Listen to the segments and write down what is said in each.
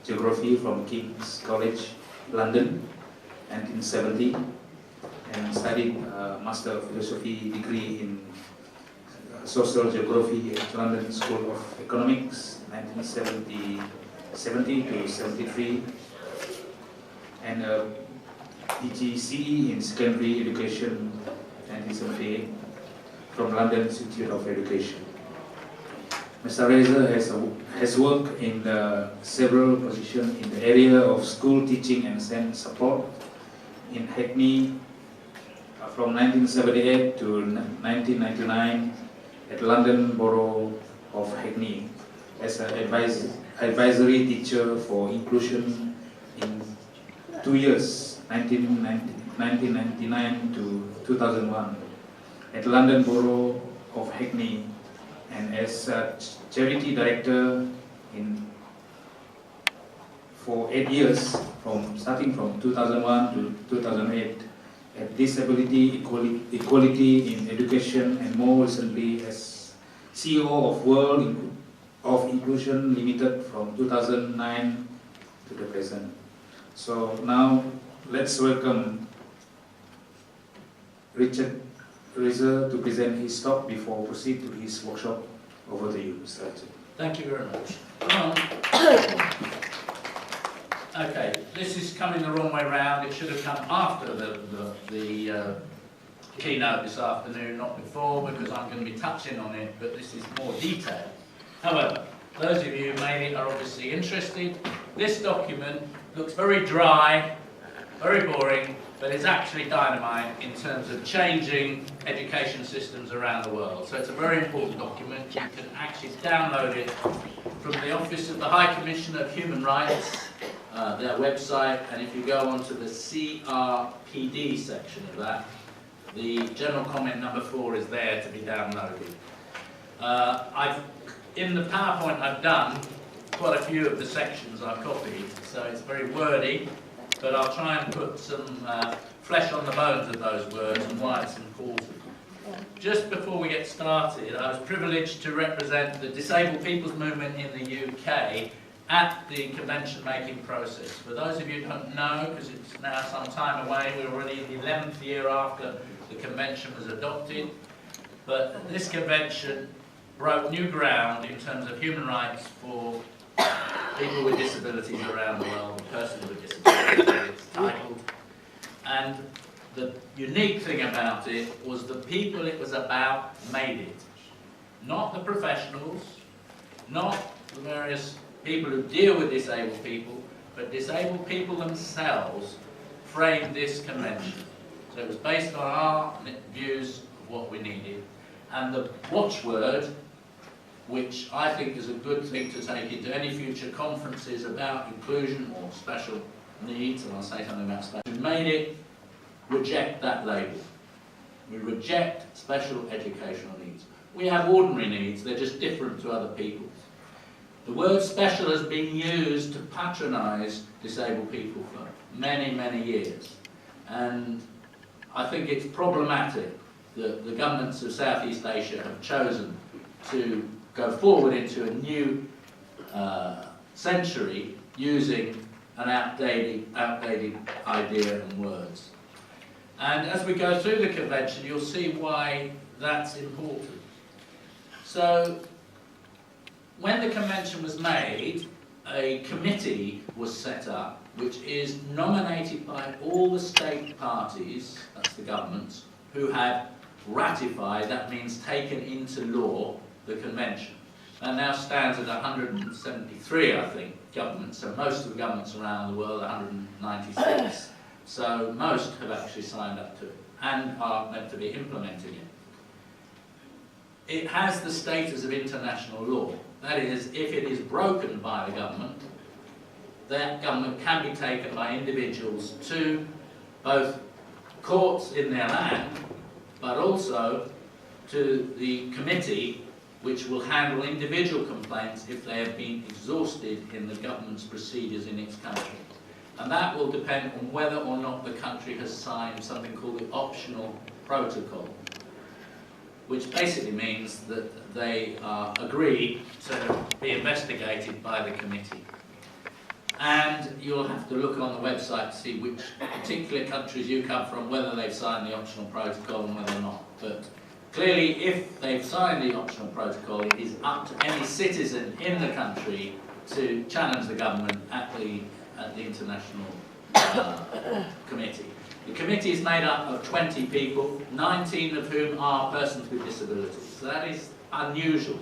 Geography from King's College, London, 1970, and studied Master of Philosophy degree in Social Geography at London School of Economics, 1970 to 73, and PGCE in Secondary Education, 1978, from London Institute of Education. Mr. Rieser has worked in several positions in the area of school teaching and SEND support in Hackney from 1978 to 1999 at London Borough of Hackney as an advisory teacher for inclusion in 2 years, 1999 to 2001 at London Borough of Hackney, and as a charity director for 8 years, starting from 2001 to 2008, at Disability Equality in Education, and more recently as CEO of World of Inclusion Limited from 2009 to the present. So now let's welcome Richard Rieser to present his talk before proceed to his workshop. Over to you, Mr. Richard. Thank you very much. Okay, this is coming the wrong way round. It should have come after the keynote this afternoon, not before, because I'm going to be touching on it, but this is more detailed. However, those of you who made it are obviously interested. This document looks very dry, very boring, but it's actually dynamite in terms of changing education systems around the world. So it's a very important document. You can actually download it from the Office of the High Commissioner of Human Rights, their website, and if you go onto the CRPD section of that, the general comment number 4 is there to be downloaded. In the PowerPoint I've done, quite a few of the sections I've copied, so it's very wordy, but I'll try and put some flesh on the bones of those words and why it's important. Just before we get started, I was privileged to represent the disabled people's movement in the UK at the convention making process. For those of you who don't know, because it's now some time away, we're already in the 11th year after the convention was adopted, but this convention broke new ground in terms of human rights for people with disabilities around the world, persons with disabilities, it's titled. And the unique thing about it was the people it was about made it. Not the professionals, not the various people who deal with disabled people, but disabled people themselves framed this convention. So it was based on our views of what we needed. And the watchword, which I think is a good thing to take into any future conferences about inclusion or special needs, and I'll say something about special, we made it reject that label. We reject special educational needs. We have ordinary needs, they're just different to other people's. The word special has been used to patronise disabled people for many, many years. And I think it's problematic that the governments of Southeast Asia have chosen to go forward into a new century using an outdated idea and words. And as we go through the convention, you'll see why that's important. So, when the convention was made, a committee was set up which is nominated by all the state parties, that's the governments, who have ratified, that means taken into law, the convention. That now stands at 173, I think, governments, so most of the governments around the world, 196. So most have actually signed up to it and are meant to be implementing it. It has the status of international law. That is, if it is broken by the government, that government can be taken by individuals to both courts in their land, but also to the committee which will handle individual complaints if they have been exhausted in the government's procedures in its country. And that will depend on whether or not the country has signed something called the optional protocol, which basically means that they are agreed to be investigated by the committee. and you'll have to look on the website to see which particular countries you come from, whether they've signed the optional protocol and whether not. But clearly, if they've signed the optional protocol, it is up to any citizen in the country to challenge the government at the international committee. The committee is made up of 20 people, 19 of whom are persons with disabilities. So that is unusual,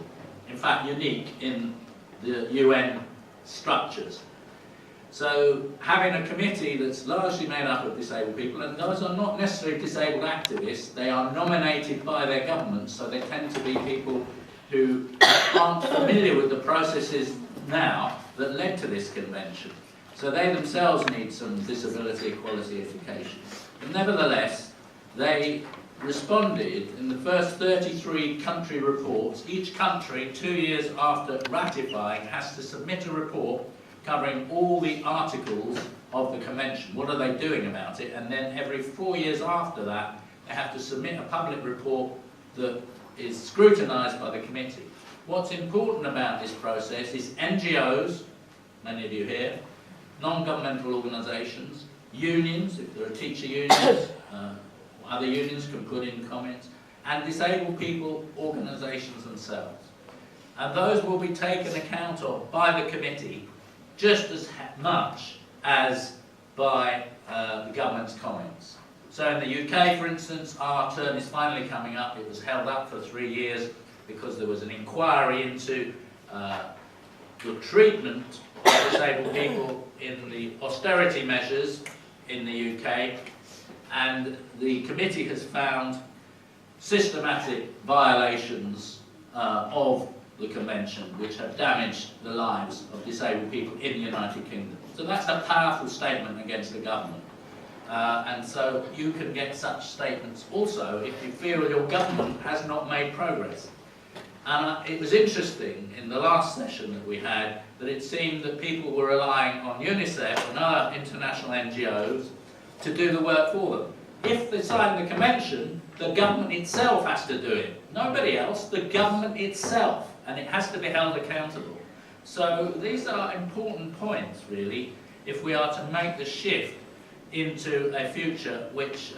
in fact unique in the UN structures. So having a committee that's largely made up of disabled people, and those are not necessarily disabled activists, they are nominated by their governments, so they tend to be people who aren't familiar with the processes now that led to this convention. So they themselves need some disability equality education. But nevertheless, they responded in the first 33 country reports. Each country, 2 years after ratifying, has to submit a report covering all the articles of the convention. What are they doing about it? And then every 4 years after that, they have to submit a public report that is scrutinised by the committee. What's important about this process is NGOs, many of you here, non-governmental organisations, unions, if there are teacher unions, other unions can put in comments, and disabled people organisations themselves. And those will be taken account of by the committee just as much as by the government's comments. So in the UK, for instance, our term is finally coming up. It was held up for 3 years because there was an inquiry into the treatment of disabled people in the austerity measures in the UK, and the committee has found systematic violations of the convention which have damaged the lives of disabled people in the United Kingdom. So that's a powerful statement against the government. And so you can get such statements also if you feel your government has not made progress. And it was interesting in the last session that we had that it seemed that people were relying on UNICEF and other international NGOs to do the work for them. If they sign the convention, the government itself has to do it. Nobody else, the government itself. And it has to be held accountable. So these are important points, really, if we are to make the shift into a future which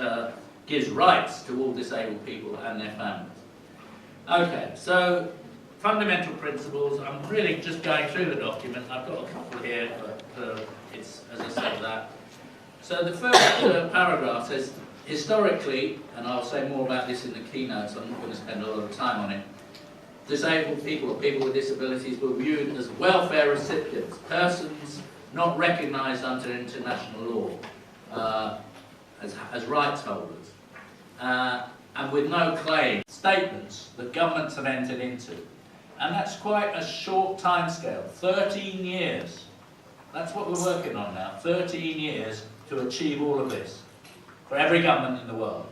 gives rights to all disabled people and their families. Okay, so fundamental principles. I'm really just going through the document. I've got a couple here, but it's, as I said, that. So the first paragraph says, historically, and I'll say more about this in the keynote, so I'm not going to spend a lot of time on it, disabled people or people with disabilities were viewed as welfare recipients, persons not recognised under international law as rights holders, and with no claim, statements that governments have entered into. And that's quite a short timescale, 13 years. That's what we're working on now, 13 years to achieve all of this for every government in the world.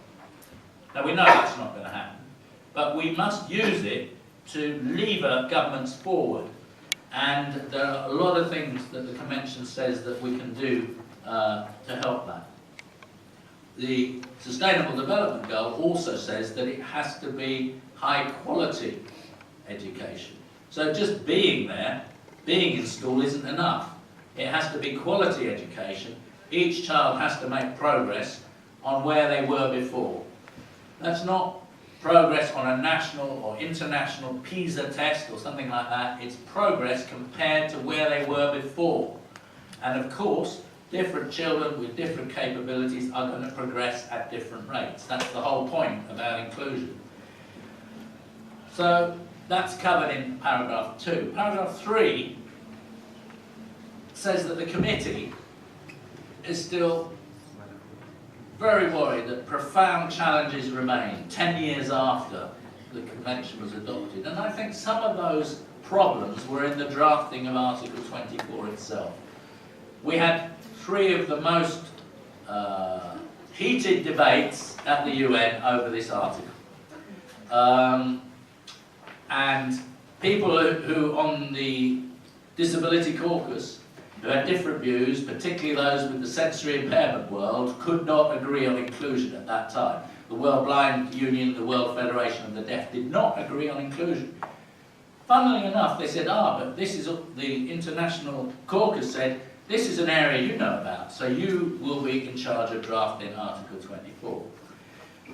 Now we know that's not going to happen, but we must use it to lever governments forward. And there are a lot of things that the Convention says that we can do to help that. The Sustainable Development Goal also says that it has to be high quality education. So just being there, being in school isn't enough. It has to be quality education. Each child has to make progress on where they were before. That's not progress on a national or international PISA test or something like that. It's progress compared to where they were before. And of course, different children with different capabilities are going to progress at different rates. That's the whole point about inclusion. So that's covered in paragraph 2. Paragraph 3 says that the committee is still very worried that profound challenges remain 10 years after the convention was adopted. And I think some of those problems were in the drafting of Article 24 itself. We had 3 of the most heated debates at the UN over this article. And people who on the Disability Caucus, who had different views, particularly those with the sensory impairment world, could not agree on inclusion at that time. The World Blind Union, the World Federation of the Deaf did not agree on inclusion. Funnily enough, they said, but this is, the International Caucus said, This is an area you know about, so you will be in charge of drafting Article 24.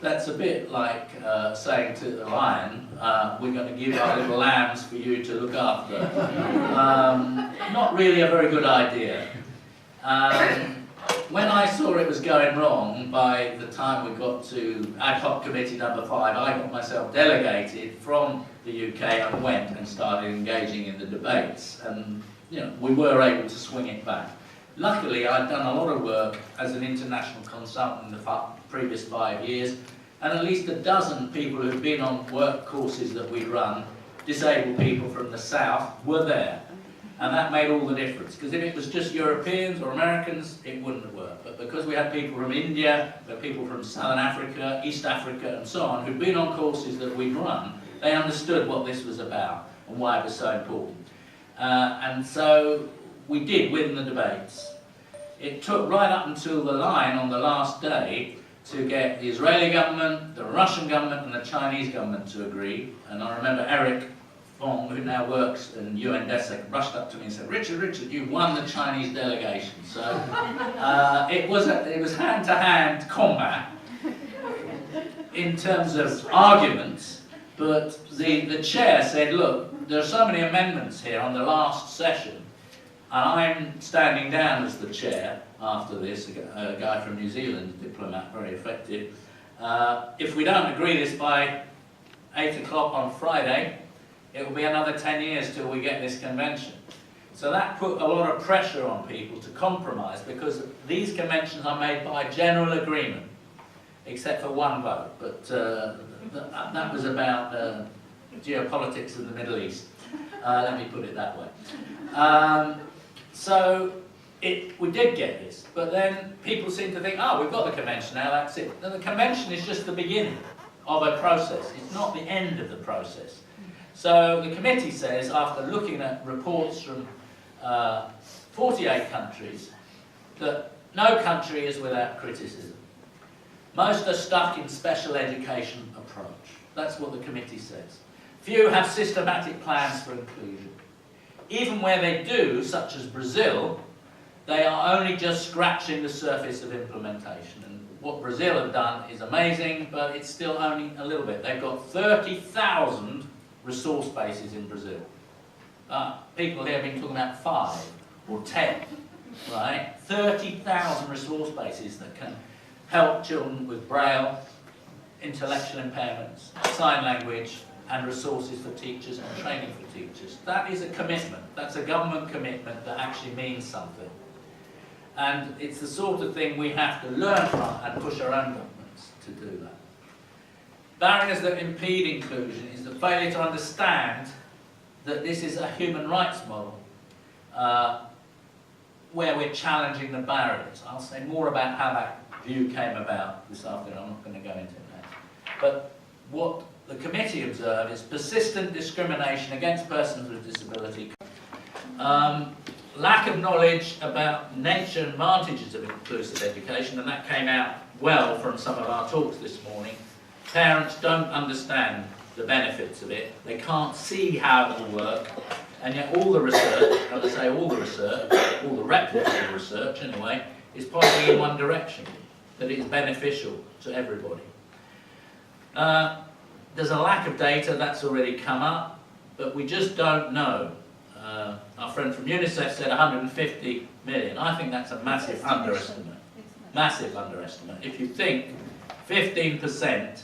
That's a bit like saying to the lion, we're going to give our little lambs for you to look after. Not really a very good idea. When I saw it was going wrong, by the time we got to ad hoc committee number 5, I got myself delegated from the UK and went and started engaging in the debates. And we were able to swing it back. Luckily, I'd done a lot of work as an international consultant in the previous 5 years, and at least a dozen people who'd been on work courses that we'd run, disabled people from the south, were there. And that made all the difference, because if it was just Europeans or Americans, it wouldn't have worked. But because we had people from India, we had people from Southern Africa, East Africa, and so on, who'd been on courses that we'd run, they understood what this was about and why it was so important. And so we did win the debates. It took right up until the line on the last day to get the Israeli government, the Russian government, and the Chinese government to agree. And I remember Eric Fong, who now works in UN DESEC, rushed up to me and said, Richard, you won the Chinese delegation. So it was hand-to-hand combat in terms of arguments, but the chair said, look, there are so many amendments here on the last session, and I'm standing down as the chair after this, a guy from New Zealand, a diplomat, very effective. If we don't agree this by 8 o'clock on Friday, it will be another 10 years till we get this convention. So that put a lot of pressure on people to compromise, because these conventions are made by general agreement, except for one vote. But that was about geopolitics in the Middle East. Let me put it that way. So we did get this, but then people seem to think, oh, we've got the convention now, that's it. And the convention is just the beginning of a process. It's not the end of the process. So the committee says, after looking at reports from 48 countries, that no country is without criticism. Most are stuck in special education approach. That's what the committee says. Few have systematic plans for inclusion. Even where they do, such as Brazil, they are only just scratching the surface of implementation. And what Brazil have done is amazing, but it's still only a little bit. They've got 30,000 resource bases in Brazil. People here have been talking about 5 or 10, right? 30,000 resource bases that can help children with braille, intellectual impairments, sign language, and resources for teachers and training for teachers. That is a commitment. That's a government commitment that actually means something. And it's the sort of thing we have to learn from and push our own governments to do that. Barriers that impede inclusion is the failure to understand that this is a human rights model where we're challenging the barriers. I'll say more about how that view came about this afternoon. I'm not going to go into it now. But what the committee observed is persistent discrimination against persons with disability, lack of knowledge about nature and advantages of inclusive education, and that came out well from some of our talks this morning. Parents don't understand the benefits of it, they can't see how it will work, and yet all the research, and I say all the research, all the reputable research anyway, is pointing in one direction, that it is beneficial to everybody. There's a lack of data, that's already come up, but we just don't know. Our friend from UNICEF said 150 million. I think that's a massive underestimate. Massive underestimate. If you think 15%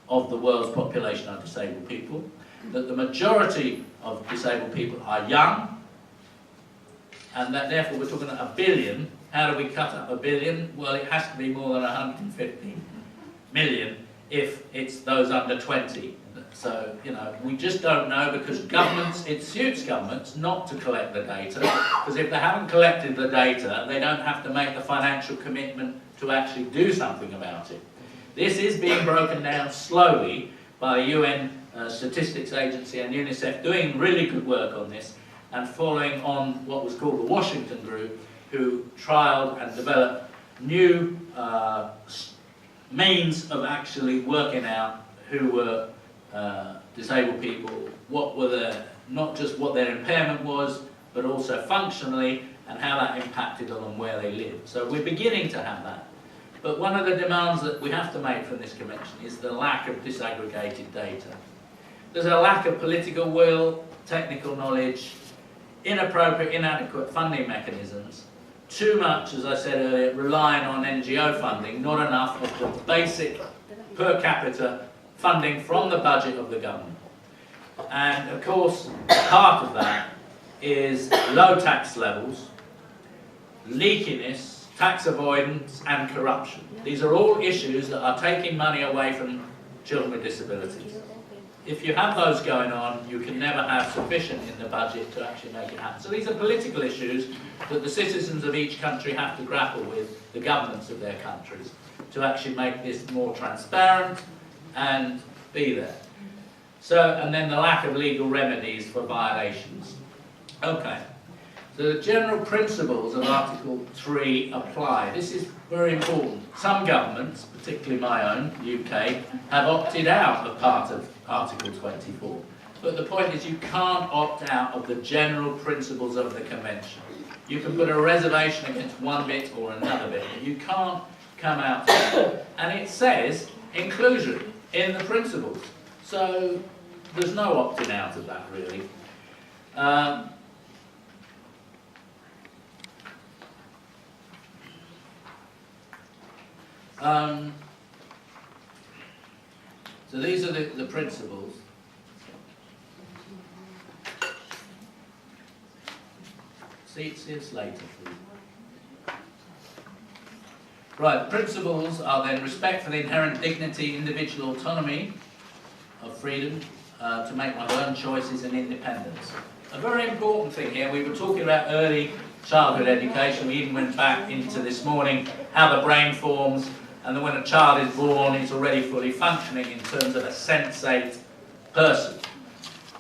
of the world's population are disabled people, that the majority of disabled people are young, and that therefore we're talking about 1 billion. How do we cut up 1 billion? Well, it has to be more than 150 million if it's those under 20. So, we just don't know, because governments, it suits governments not to collect the data, because if they haven't collected the data, they don't have to make the financial commitment to actually do something about it. This is being broken down slowly by the UN Statistics Agency and UNICEF doing really good work on this, and following on what was called the Washington Group, who trialled and developed new means of actually working out who were disabled people, not just what their impairment was, but also functionally, and how that impacted capital and where they live. So we're beginning to have that. But one of the demands that we have to make from this convention is the lack of disaggregated data. There's a lack of political will, technical knowledge, inappropriate, inadequate funding mechanisms, too much, as I said earlier, relying on NGO funding, not enough of the basic per capita funding from the budget of the government. And of course, part of that is low tax levels, leakiness, tax avoidance and corruption. These are all issues that are taking money away from children with disabilities. If you have those going on, you can never have sufficient in the budget to actually make it happen. So these are political issues that the citizens of each country have to grapple with, the governments of their countries, to actually make this more transparent and be there. So, and then the lack of legal remedies for violations. Okay, so the general principles of Article 3 apply. This is very important. Some governments, particularly my own, UK, have opted out of part of Article 24. But the point is you can't opt out of the general principles of the Convention. You can put a reservation against one bit or another bit, but you can't come out. And it says inclusion in the principles. So there's no opting out of that, really. So these are the principles. See it's later, please. Right, principles are then respect for the inherent dignity, individual autonomy of freedom to make one's own choices and independence. A very important thing here, we were talking about early childhood education, we even went back into this morning how the brain forms, and then when a child is born, it's already fully functioning in terms of a sensate person.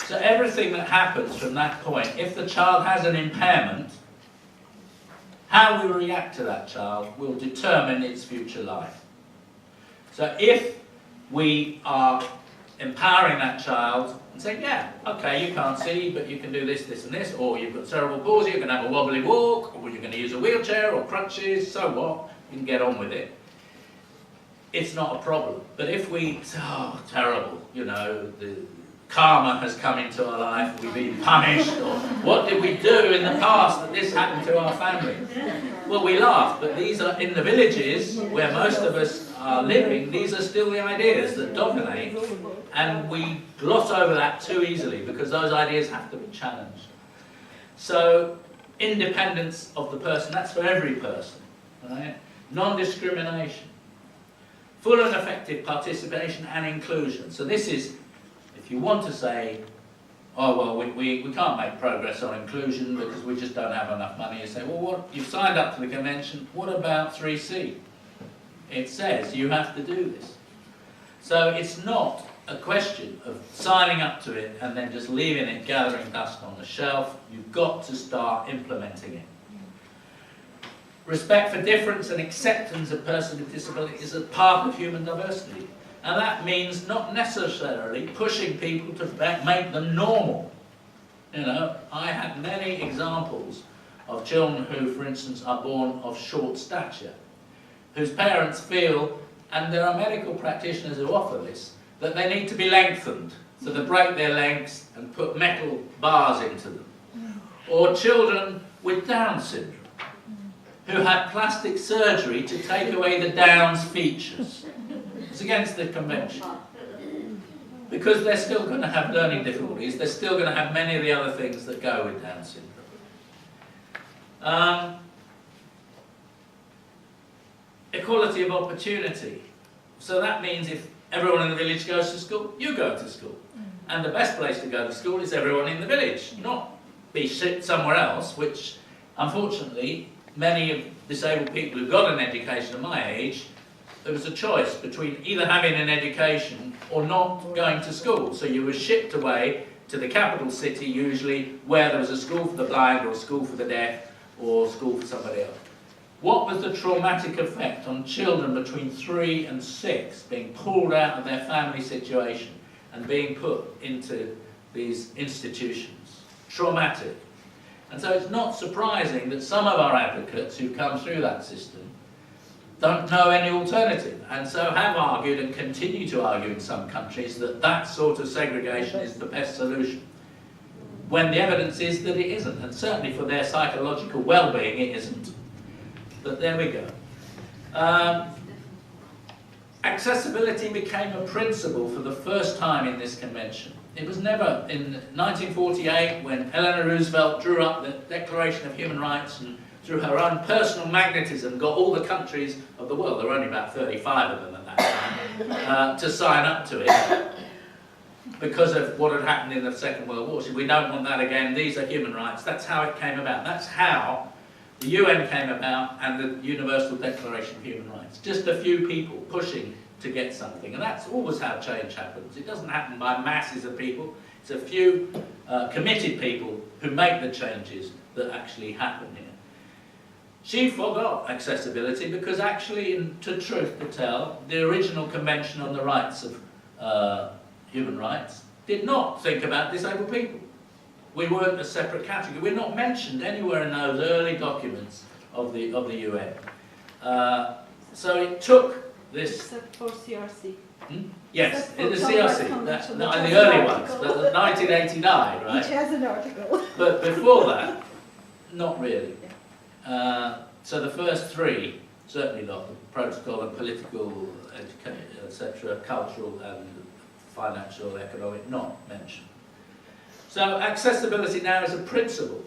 So everything that happens from that point, if the child has an impairment, how we react to that child will determine its future life. So if we are empowering that child and saying, yeah, okay, you can't see, but you can do this, this and this, or you've got cerebral palsy, you're going to have a wobbly walk, or you're going to use a wheelchair or crutches, so what, you can get on with it. It's not a problem. But if we say, oh, terrible, you know, the karma has come into our life, we've been punished, or what did we do in the past that this happened to our family? Well, we laugh, but these are in the villages where most of us are living, these are still the ideas that dominate, and we gloss over that too easily because those ideas have to be challenged. So, independence of the person, that's for every person, right? Non-discrimination. Full and effective participation and inclusion. So this is, if you want to say, oh well, we can't make progress on inclusion because we just don't have enough money, you say, well, what, you've signed up to the convention, what about 3C? It says you have to do this. So it's not a question of signing up to it and then just leaving it gathering dust on the shelf. You've got to start implementing it. Respect for difference and acceptance of persons with disability is a part of human diversity. And that means not necessarily pushing people to make them normal. You know, I had many examples of children who, for instance, are born of short stature, whose parents feel, and there are medical practitioners who offer this, that they need to be lengthened. So they break their legs and put metal bars into them. Or children with Down syndrome, who had plastic surgery to take away the Down's features. It's against the convention. Because they're still going to have learning difficulties, they're still going to have many of the other things that go with Down syndrome. Equality of opportunity. So that means if everyone in the village goes to school, you go to school. And the best place to go to school is everyone in the village, not be shipped somewhere else, which unfortunately many of disabled people who got an education at my age, there was a choice between either having an education or not going to school. So you were shipped away to the capital city, usually, where there was a school for the blind or a school for the deaf or a school for somebody else. What was the traumatic effect on children between 3 and 6 being pulled out of their family situation and being put into these institutions? Traumatic. And so it's not surprising that some of our advocates who come through that system don't know any alternative, and so have argued and continue to argue in some countries that that sort of segregation is the best solution, when the evidence is that it isn't, and certainly for their psychological well-being it isn't. But there we go. Accessibility became a principle for the first time in this convention. It was never, in 1948, when Eleanor Roosevelt drew up the Declaration of Human Rights and through her own personal magnetism got all the countries of the world, there were only about 35 of them at that time, to sign up to it because of what had happened in the Second World War. So we don't want that again, these are human rights. That's how it came about. That's how the UN came about and the Universal Declaration of Human Rights. Just a few people pushing to get something, and that's always how change happens. It doesn't happen by masses of people, it's a few committed people who make the changes that actually happen here. She forgot accessibility because actually, to truth to tell, the original Convention on the Rights of Human Rights did not think about disabled people. We weren't a separate category. We're not mentioned anywhere in those early documents of the UN. So it took this... Except for CRC. Yes, in the CRC, the early ones, the 1989, right? Which has an article. But before that, not really. So the first three, certainly not, the protocol and political, education, etc., cultural and financial, economic, not mentioned. So accessibility now is a principle.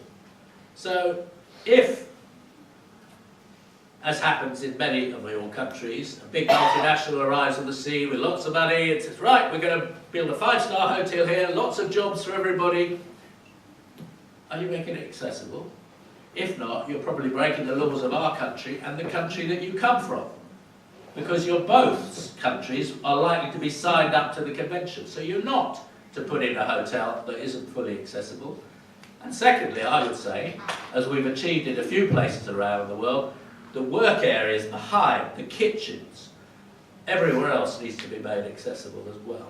So if, as happens in many of your countries, a big multinational arrives on the scene with lots of money, it says, right, we're going to build a 5-star hotel here, lots of jobs for everybody. Are you making it accessible? If not, you're probably breaking the laws of our country and the country that you come from. Because both countries are likely to be signed up to the convention. So you're not to put in a hotel that isn't fully accessible. And secondly, I would say, as we've achieved in a few places around the world, the work areas, the hive, the kitchens, everywhere else needs to be made accessible as well.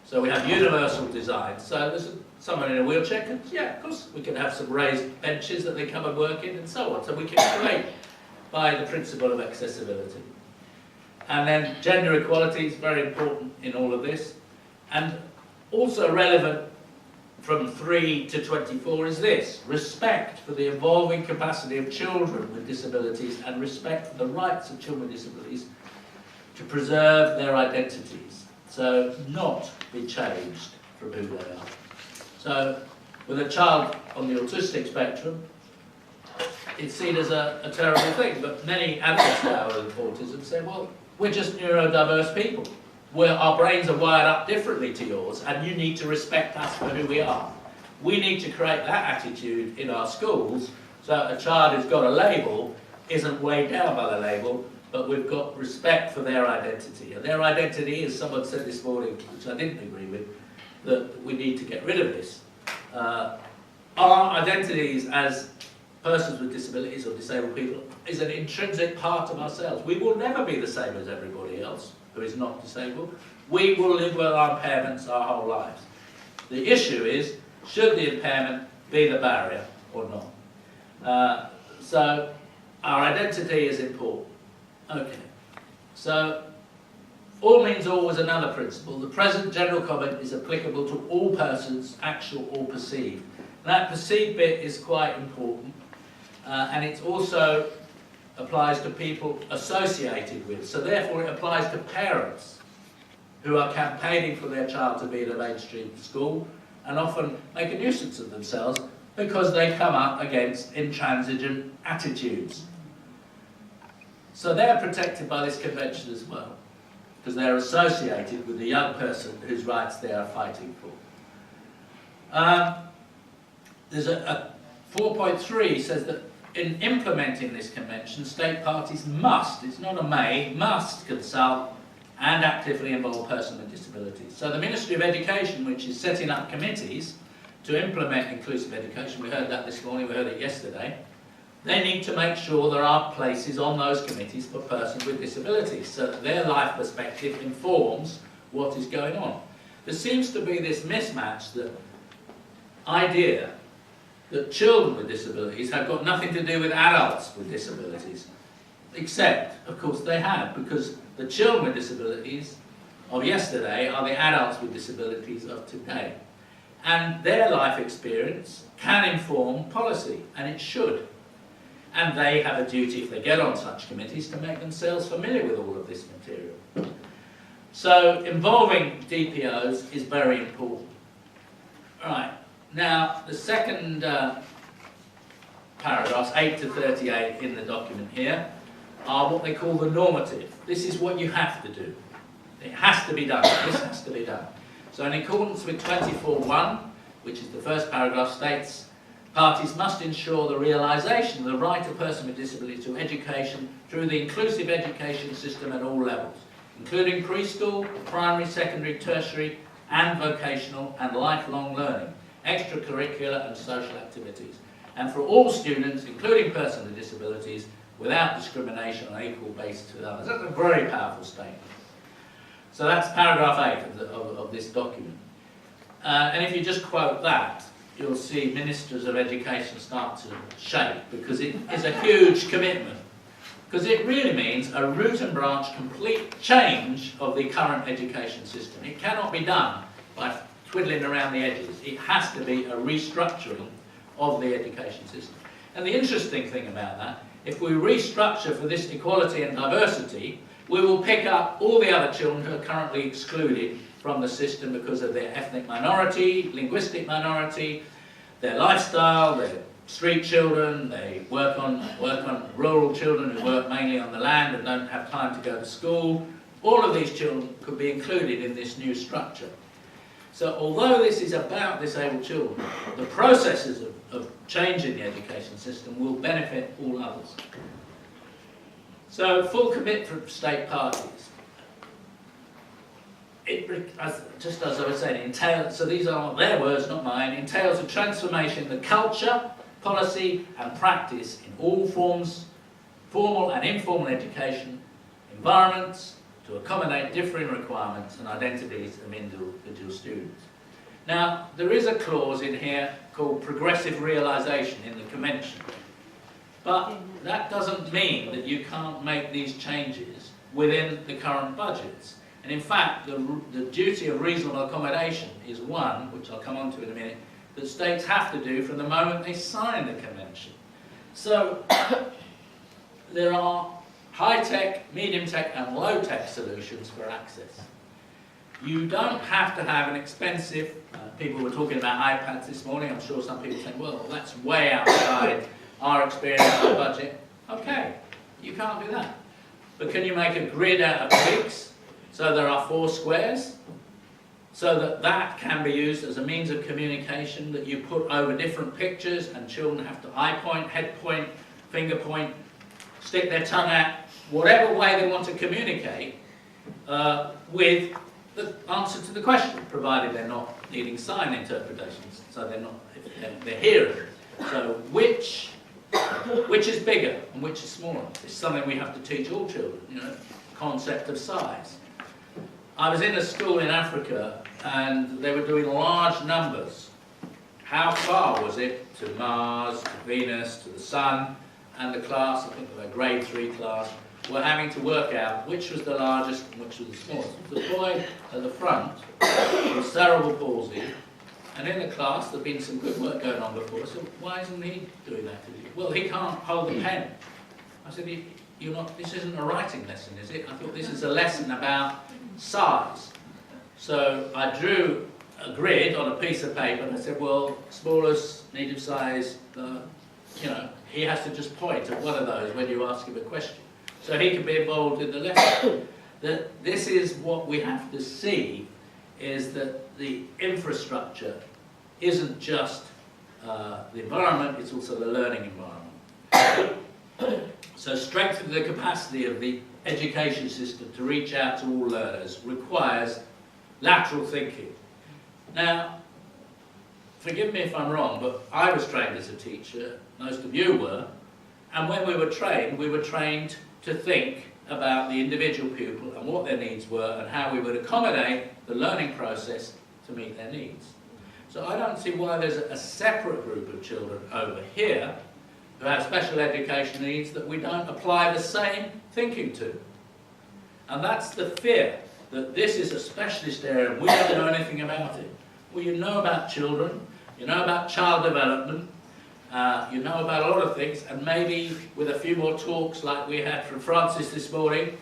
So we have universal design. So there's someone in a wheelchair can, yeah, of course, we can have some raised benches that they come and work in and so on. So we can create by the principle of accessibility. And then gender equality is very important in all of this. And also relevant from 3 to 24 is this: respect for the evolving capacity of children with disabilities and respect for the rights of children with disabilities to preserve their identities. So not be changed from who they are. So with a child on the autistic spectrum, it's seen as a terrible thing, but many adults now with autism say, well, we're just neurodiverse people. Our brains are wired up differently to yours, and you need to respect us for who we are. We need to create that attitude in our schools, so a child who's got a label isn't weighed down by the label, but we've got respect for their identity. And their identity is, someone said this morning, which I didn't agree with, that we need to get rid of this. Our identities as persons with disabilities or disabled people is an intrinsic part of ourselves. We will never be the same as everybody else who is not disabled. We will live with our impairments our whole lives. The issue is, should the impairment be the barrier or not? So our identity is important. Okay, so all means all was another principle. The present general comment is applicable to all persons, actual or perceived. And that perceived bit is quite important, and it also applies to people associated with. So therefore it applies to parents who are campaigning for their child to be in a mainstream school and often make a nuisance of themselves because they come up against intransigent attitudes. So they're protected by this convention as well, because they're associated with the young person whose rights they are fighting for. There's a 4.3 says that in implementing this convention, state parties must, it's not a may, must consult and actively involve persons with disabilities. So the Ministry of Education, which is setting up committees to implement inclusive education, we heard that this morning, we heard it yesterday, they need to make sure there are places on those committees for persons with disabilities, so that their life perspective informs what is going on. There seems to be this mismatch, that idea that children with disabilities have got nothing to do with adults with disabilities. Except, of course, they have, because the children with disabilities of yesterday are the adults with disabilities of today. And their life experience can inform policy, and it should. And they have a duty, if they get on such committees, to make themselves familiar with all of this material. So involving DPOs is very important. Right, now the second paragraphs, 8 to 38 in the document here, are what they call the normative. This is what you have to do. It has to be done. This has to be done. So in accordance with 24.1, which is the first paragraph, states, parties must ensure the realisation of the right of a person with disability to education through the inclusive education system at all levels, including preschool, primary, secondary, tertiary, and vocational and lifelong learning, extracurricular and social activities, and for all students, including persons with disabilities, without discrimination on an equal basis with others. That's a very powerful statement. So that's paragraph 8 of this document. And if you just quote that, you'll see ministers of education start to shake, because it is a huge commitment. Because it really means a root and branch complete change of the current education system. It cannot be done by twiddling around the edges. It has to be a restructuring of the education system. And the interesting thing about that, if we restructure for this equality and diversity, we will pick up all the other children who are currently excluded from the system because of their ethnic minority, linguistic minority, their lifestyle, their street children, they work on rural children who work mainly on the land and don't have time to go to school. All of these children could be included in this new structure. So although this is about disabled children, the processes of changing the education system will benefit all others. So full commitment from state parties. Just as I was saying, entails, so these are their words, not mine, entails a transformation in the culture, policy and practice in all forms, formal and informal education, environments, to accommodate differing requirements and identities of individual students. Now, there is a clause in here called progressive realisation in the Convention. But that doesn't mean that you can't make these changes within the current budgets. And in fact, the duty of reasonable accommodation is one, which I'll come on to in a minute, that states have to do from the moment they sign the Convention. So there are high-tech, medium-tech and low-tech solutions for access. You don't have to have an expensive, people were talking about iPads this morning, I'm sure some people think, well, that's way outside our experience, our budget. Okay, you can't do that. But can you make a grid out of bricks so there are 4 squares? So that that can be used as a means of communication that you put over different pictures and children have to eye point, head point, finger point, stick their tongue out, whatever way they want to communicate with the answer to the question, provided they're not needing sign interpretations, so they're hearing. So which is bigger and which is smaller? It's something we have to teach all children, you know, concept of size. I was in a school in Africa and they were doing large numbers. How far was it to Mars, to Venus, to the Sun? And the class, I think it was a grade 3 class, were having to work out which was the largest and which was the smallest. The boy at the front with cerebral palsy, and in the class there'd been some good work going on before, so why isn't he doing that? Well, he can't hold the pen. I said, you're not, this isn't a writing lesson, is it? I thought this is a lesson about size. So I drew a grid on a piece of paper and I said, well, smallest, medium size, you know, he has to just point at one of those when you ask him a question. So he can be involved in the lesson. This is what we have to see, is that the infrastructure isn't just the environment, it's also the learning environment. So strengthening the capacity of the education system to reach out to all learners requires lateral thinking. Now, forgive me if I'm wrong, but I was trained as a teacher, most of you were, and when we were trained to think about the individual pupil and what their needs were and how we would accommodate the learning process to meet their needs. So I don't see why there's a separate group of children over here who have special education needs that we don't apply the same thinking to. And that's the fear, that this is a specialist area and we don't know anything about it. Well, you know about children, you know about child development, you know about a lot of things, and maybe with a few more talks like we had from Francis this morning,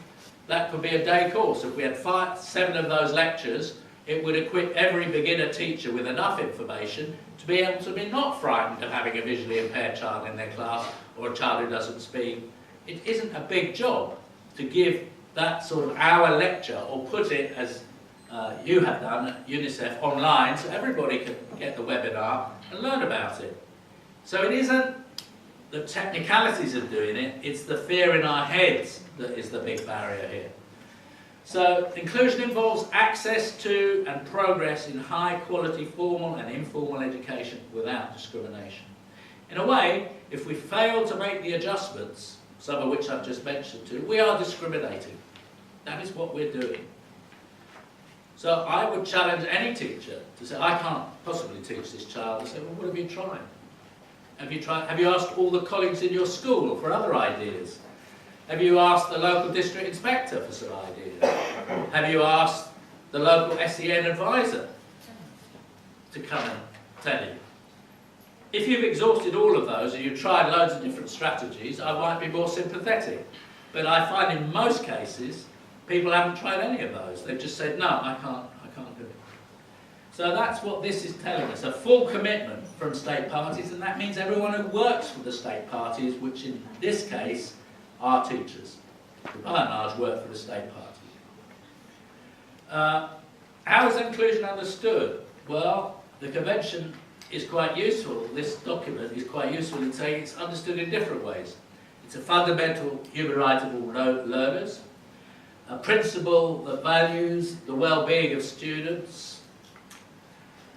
that could be a day course. If we had 7 of those lectures, it would equip every beginner teacher with enough information to be able to be not frightened of having a visually impaired child in their class or a child who doesn't speak. It isn't a big job to give that sort of hour lecture or put it, as you have done at UNICEF, online so everybody can get the webinar and learn about it. So it isn't the technicalities of doing it, it's the fear in our heads that is the big barrier here. So inclusion involves access to and progress in high quality formal and informal education without discrimination. In a way, if we fail to make the adjustments, some of which I've just mentioned to, we are discriminating. That is what we're doing. So I would challenge any teacher to say, I can't possibly teach this child. I say, well, what have you tried? Have you asked all the colleagues in your school for other ideas? Have you asked the local district inspector for some ideas? Have you asked the local SEN advisor to come and tell you? If you've exhausted all of those and you've tried loads of different strategies, I might be more sympathetic. But I find in most cases, people haven't tried any of those. They've just said, no, I can't do it. So that's what this is telling us, a full commitment from state parties, and that means everyone who works for the state parties, which in this case are teachers, who by and large work for the state parties. How is inclusion understood? Well, the convention is quite useful, this document is quite useful in saying it's understood in different ways. It's a fundamental human right of all learners, a principle that values the well-being of students,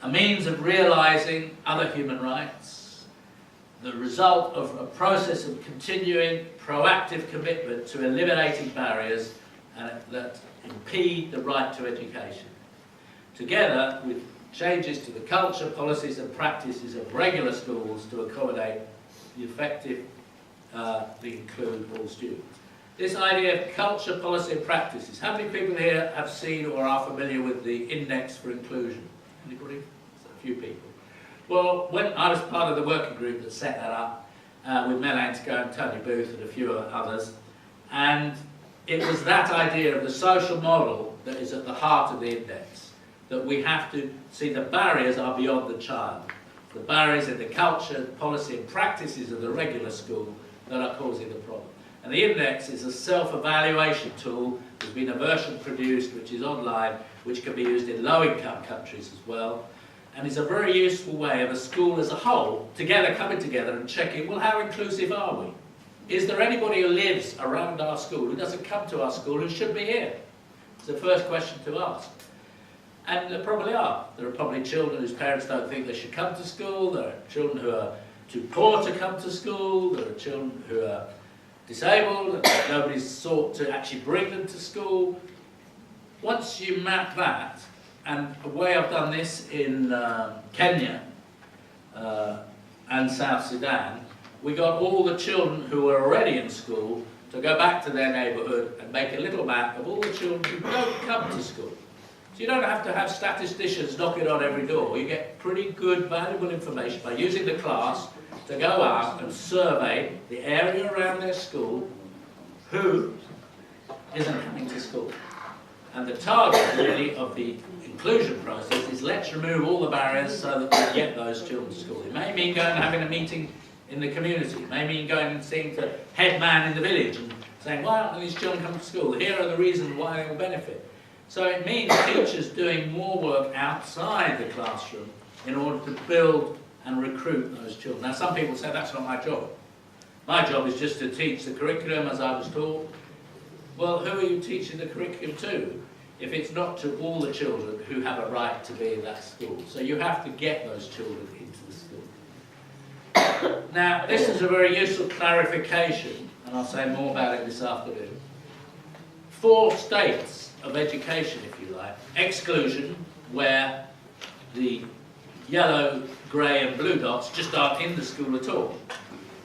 a means of realising other human rights, the result of a process of continuing proactive commitment to eliminating barriers that impede the right to education, together with changes to the culture, policies and practices of regular schools to accommodate the effective, include all students. This idea of culture, policy and practices. How many people here have seen or are familiar with the Index for Inclusion? Anybody? A few people. Well, when I was part of the working group that set that up, with Mel Ansco and Tony Booth and a few others, and it was that idea of the social model that is at the heart of the index, that we have to see the barriers are beyond the child. The barriers in the culture, policy and practices of the regular school that are causing the problem. And the index is a self-evaluation tool. There's been a version produced which is online, which can be used in low-income countries as well. And it's a very useful way of a school as a whole coming together and checking, well, how inclusive are we? Is there anybody who lives around our school who doesn't come to our school who should be here? It's the first question to ask. And there probably are. There are probably children whose parents don't think they should come to school. There are children who are too poor to come to school. There are children who are disabled and nobody's sought to actually bring them to school. Once you map that, and the way I've done this in Kenya and South Sudan, we got all the children who were already in school to go back to their neighbourhood and make a little map of all the children who don't come to school. So you don't have to have statisticians knocking on every door. You get pretty good, valuable information by using the class to go out and survey the area around their school who isn't coming to school. And the target, really, of the inclusion process is let's remove all the barriers so that we get those children to school. It may mean going and having a meeting in the community. It may mean going and seeing the head man in the village and saying, why aren't these children coming to school? Here are the reasons why they will benefit. So it means teachers doing more work outside the classroom in order to build and recruit those children. Now some people say that's not my job. My job is just to teach the curriculum as I was taught. Well, who are you teaching the curriculum to if it's not to all the children who have a right to be in that school? So you have to get those children into the school. Now, this is a very useful clarification, and I'll say more about it this afternoon. 4 states of education, if you like. Exclusion, where the yellow, grey and blue dots just aren't in the school at all.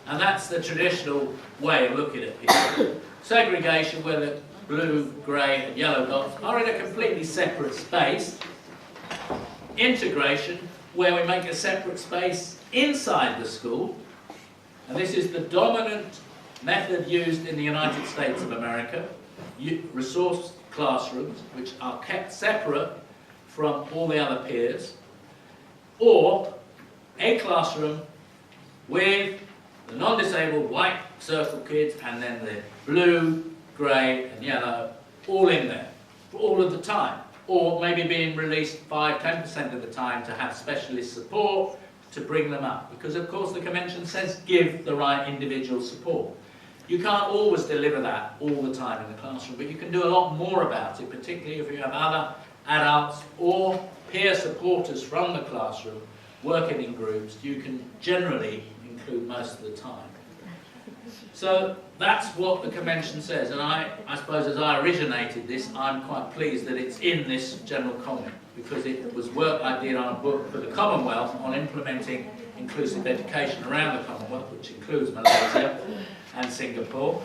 And that's the traditional way of looking at people. Segregation, where the blue, grey and yellow dots are in a completely separate space. Integration, where we make a separate space inside the school. And this is the dominant method used in the United States of America. Resource classrooms, which are kept separate from all the other peers. Or a classroom with the non-disabled white circle kids and then the blue, grey and yellow all in there all of the time, or maybe being released 5–10% of the time to have specialist support to bring them up, because of course the convention says give the right individual support. You can't always deliver that all the time in the classroom, but you can do a lot more about it, particularly if you have other adults or peer supporters from the classroom working in groups. You can generally include most of the time. So that's what the convention says, and I suppose as I originated this, I'm quite pleased that it's in this general comment, because it was work I did on a book for the Commonwealth on implementing inclusive education around the Commonwealth, which includes Malaysia and Singapore,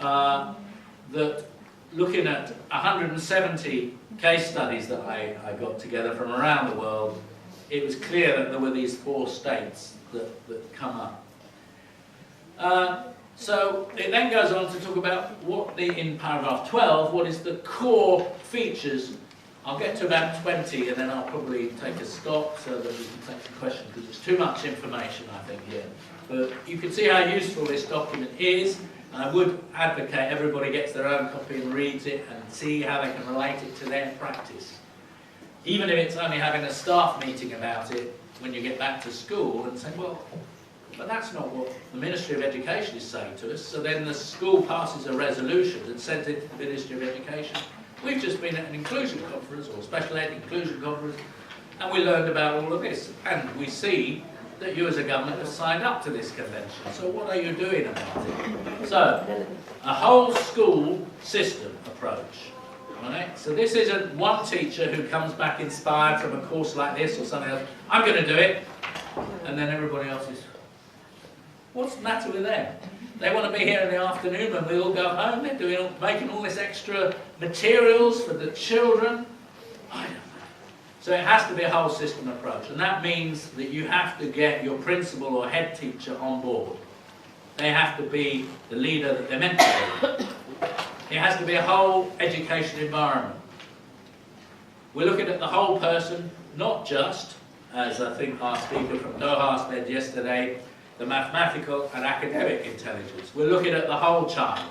that looking at 170 case studies that I got together from around the world, it was clear that there were these 4 states that come up. So it then goes on to talk about in paragraph 12, what is the core features. I'll get to about 20 and then I'll probably take a stop so that we can take some questions, because there's too much information, I think, here. But you can see how useful this document is, and I would advocate everybody gets their own copy and reads it and see how they can relate it to their practice. Even if it's only having a staff meeting about it when you get back to school and say, well, but that's not what the Ministry of Education is saying to us. So then the school passes a resolution and sends it to the Ministry of Education. We've just been at an inclusion conference, or special ed inclusion conference, and we learned about all of this. And we see that you as a government have signed up to this convention. So what are you doing about it? So, a whole school system approach. Right? So this isn't one teacher who comes back inspired from a course like this or something else. I'm going to do it. And then everybody else is, what's the matter with them? They want to be here in the afternoon when we all go home. They're making all this extra materials for the children. I don't know. So it has to be a whole system approach. And that means that you have to get your principal or head teacher on board. They have to be the leader that they're meant to be. It has to be a whole education environment. We're looking at the whole person, not just, as I think our speaker from Doha said yesterday, the mathematical and academic intelligence. We're looking at the whole child.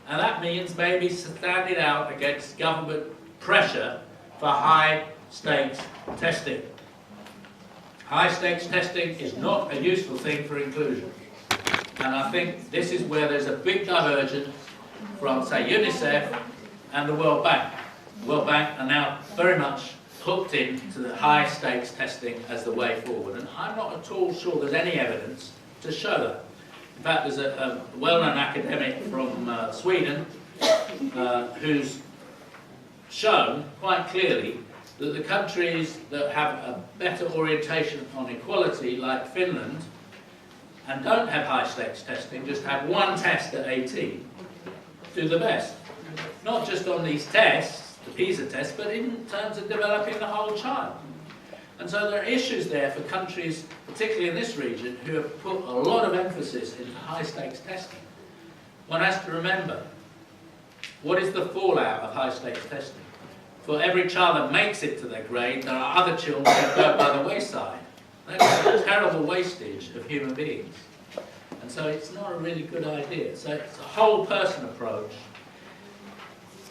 And that means maybe standing out against government pressure for high-stakes testing. High-stakes testing is not a useful thing for inclusion. And I think this is where there's a big divergence from, say, UNICEF and the World Bank. The World Bank are now very much hooked into the high-stakes testing as the way forward. And I'm not at all sure there's any evidence to show that. In fact, there's a well-known academic from Sweden who's shown quite clearly that the countries that have a better orientation on equality, like Finland, and don't have high-stakes testing, just have one test at 18, do the best. Not just on these tests, the PISA test, but in terms of developing the whole child. And so there are issues there for countries, particularly in this region, who have put a lot of emphasis into high-stakes testing. One has to remember, what is the fallout of high-stakes testing? For every child that makes it to their grade, there are other children who go by the wayside. That's a terrible wastage of human beings. And so it's not a really good idea. So it's a whole person approach.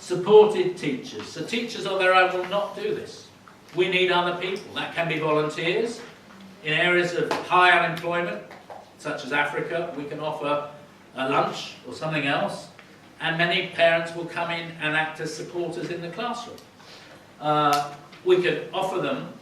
Supported teachers. So teachers on their own will not do this. We need other people. That can be volunteers. In areas of high unemployment, such as Africa, we can offer a lunch or something else, and many parents will come in and act as supporters in the classroom. We could offer them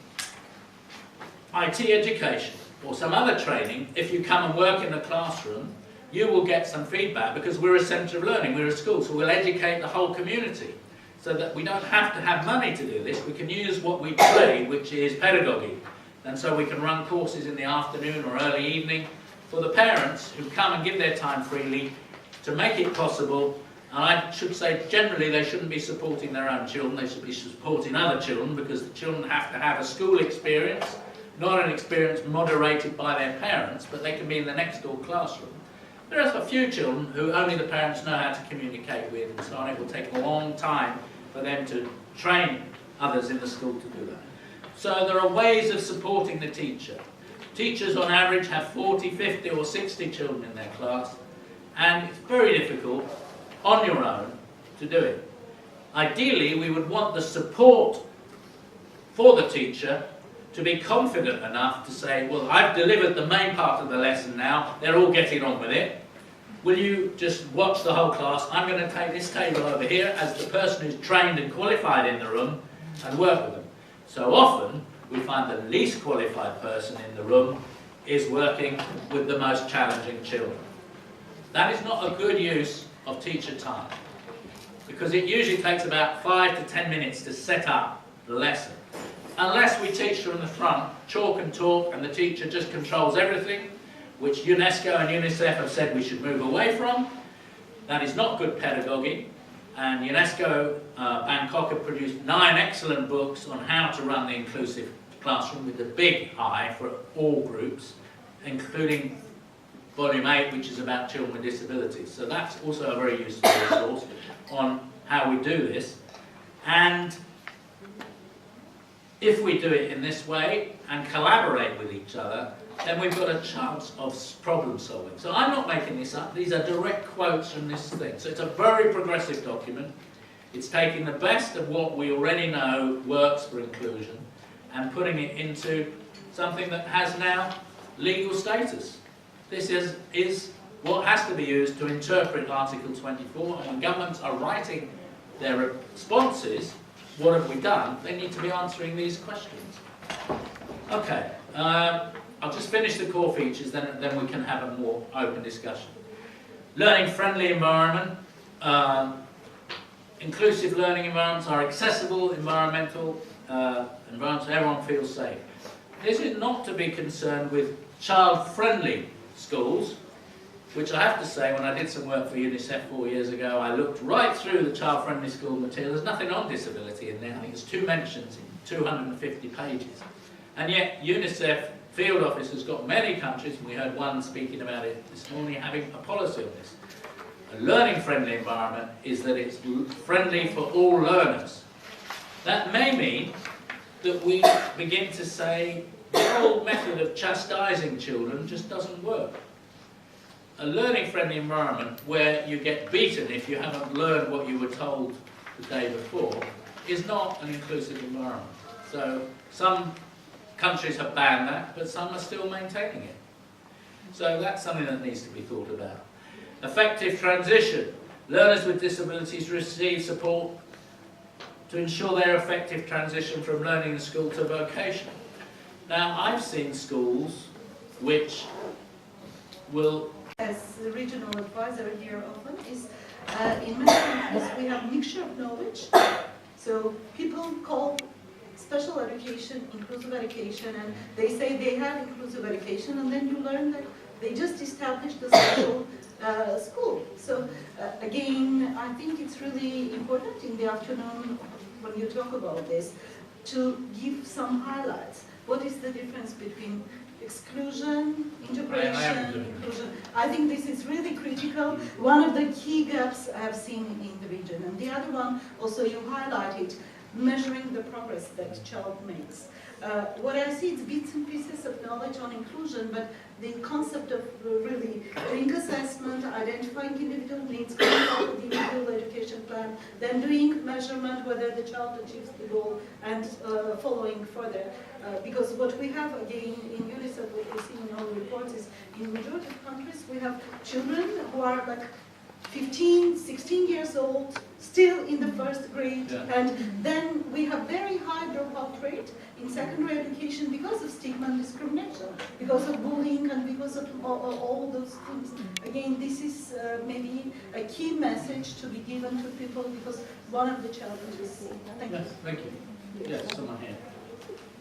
IT education or some other training. If you come and work in the classroom, you will get some feedback, because we're a centre of learning, we're a school, so we'll educate the whole community so that we don't have to have money to do this. We can use what we trade, which is pedagogy, And so we can run courses in the afternoon or early evening for the parents who come and give their time freely to make it possible. And I should say, generally, they shouldn't be supporting their own children, they should be supporting other children, because the children have to have a school experience, not an experience moderated by their parents, but they can be in the next door classroom. There are a few children who only the parents know how to communicate with, and so on. It will take a long time for them to train others in the school to do that. So there are ways of supporting the teacher. Teachers on average have 40, 50 or 60 children in their class, and it's very difficult on your own to do it. Ideally, we would want the support for the teacher to be confident enough to say, well, I've delivered the main part of the lesson now, they're all getting on with it. Will you just watch the whole class? I'm going to take this table over here as the person who's trained and qualified in the room and work with them. So often, we find the least qualified person in the room is working with the most challenging children. That is not a good use of teacher time, because it usually takes about 5 to 10 minutes to set up the lesson. Unless we teach from the front, chalk and talk, and the teacher just controls everything, which UNESCO and UNICEF have said we should move away from. That is not good pedagogy, and UNESCO Bangkok have produced 9 excellent books on how to run the inclusive classroom with a big I for all groups, including Volume 8, which is about children with disabilities. So that's also a very useful resource on how we do this. And if we do it in this way and collaborate with each other, then we've got a chance of problem solving. So I'm not making this up. These are direct quotes from this thing. So it's a very progressive document. It's taking the best of what we already know works for inclusion and putting it into something that has now legal status. This is what has to be used to interpret Article 24, and when governments are writing their responses, what have we done? They need to be answering these questions. Okay, I'll just finish the core features, then we can have a more open discussion. Learning-friendly environment. Inclusive learning environments are accessible environmental environments where everyone feels safe. This is not to be concerned with child-friendly schools, which I have to say, when I did some work for UNICEF 4 years ago, I looked right through the child-friendly school material. There's nothing on disability in there. I think there's 2 mentions in 250 pages. And yet UNICEF field office has got many countries, and we heard one speaking about it this morning, having a policy on this. A learning-friendly environment is that it's friendly for all learners. That may mean that we begin to say the old method of chastising children just doesn't work. A learning-friendly environment where you get beaten if you haven't learned what you were told the day before is not an inclusive environment. So some countries have banned that, but some are still maintaining it. So that's something that needs to be thought about. Effective transition. Learners with disabilities receive support to ensure their effective transition from learning in school to vocation. Now, I've seen schools which will... As the regional advisor here often is, in many countries we have mixture of knowledge. So people call special education inclusive education, and they say they have inclusive education, and then you learn that they just established a special school. So again, I think it's really important in the afternoon when you talk about this to give some highlights. What is the difference between exclusion, integration, inclusion? I think this is really critical. One of the key gaps I have seen in the region. And the other one, also you highlighted, measuring the progress that child makes. What I see is bits and pieces of knowledge on inclusion, but the concept of really doing assessment, identifying individual needs, coming up with the individual education plan, then doing measurement whether the child achieves the goal, and following further. Because what we have again in UNICEF, what we see in all the reports is in majority of countries we have children who are like 15, 16 years old, still in the first grade, and then we have very high dropout rate in secondary education because of stigma and discrimination, because of bullying and because of all those things. Again, this is maybe a key message to be given to people, because one of the challenges. Thank you. Yes, thank you. Yes, someone here.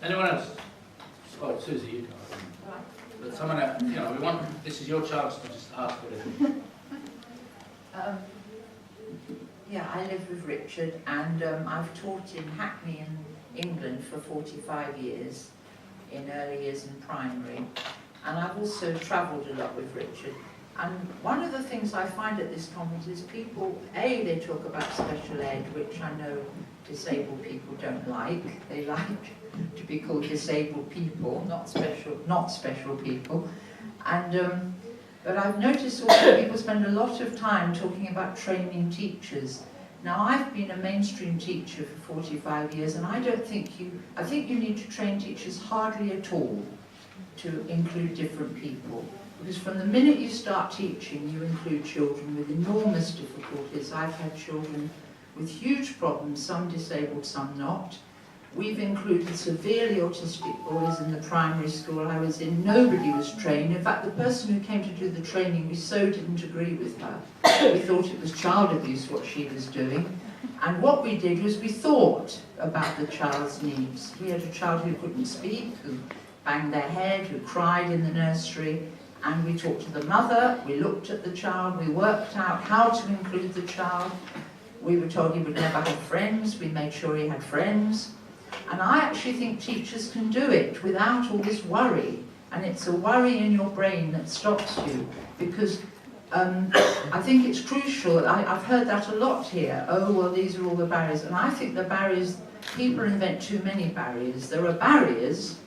Anyone else? Oh, Susie, you go. But someone else, you know, we want, this is your chance to just ask whatever. Yeah, I live with Richard, and I've taught in Hackney in England for 45 years, in early years and primary. And I've also travelled a lot with Richard. And one of the things I find at this conference is people, they talk about special ed, which I know disabled people don't like. They like to be called disabled people, not special people. And but I've noticed also people spend a lot of time talking about training teachers. Now, I've been a mainstream teacher for 45 years, and I think you need to train teachers hardly at all to include different people. Because from the minute you start teaching, you include children with enormous difficulties. I've had children with huge problems, some disabled, some not. We've included severely autistic boys in the primary school I was in. Nobody was trained. In fact, the person who came to do the training, we so didn't agree with her. We thought it was child abuse what she was doing. And what we did was we thought about the child's needs. We had a child who couldn't speak, who banged their head, who cried in the nursery. And we talked to the mother, we looked at the child, we worked out how to include the child. We were told he would never have friends, we made sure he had friends. And I actually think teachers can do it without all this worry. And it's a worry in your brain that stops you. Because I think it's crucial, I've heard that a lot here. Oh, well, these are all the barriers. And I think the barriers, people invent too many barriers. There are barriers,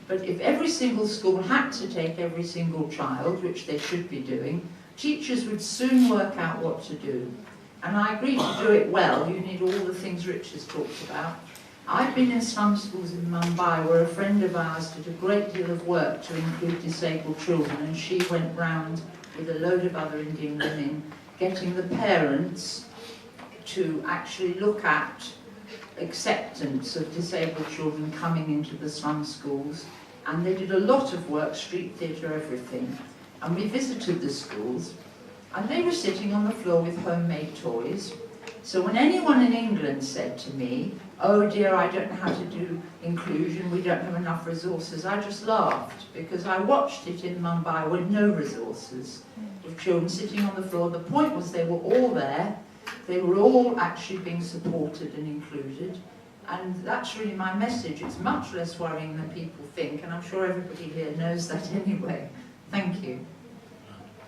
but if every single school had to take every single child, which they should be doing, teachers would soon work out what to do. And I agree, to do it well, you need all the things Rich has talked about. I've been in slum schools in Mumbai where a friend of ours did a great deal of work to include disabled children, and she went round with a load of other Indian women getting the parents to actually look at acceptance of disabled children coming into the slum schools. And they did a lot of work, street theatre, everything. And we visited the schools, and they were sitting on the floor with homemade toys. So when anyone in England said to me, oh dear, I don't know how to do inclusion, we don't have enough resources, I just laughed, because I watched it in Mumbai with no resources, with children sitting on the floor. The point was they were all there, they were all actually being supported and included, and that's really my message. It's much less worrying than people think, and I'm sure everybody here knows that anyway. Thank you.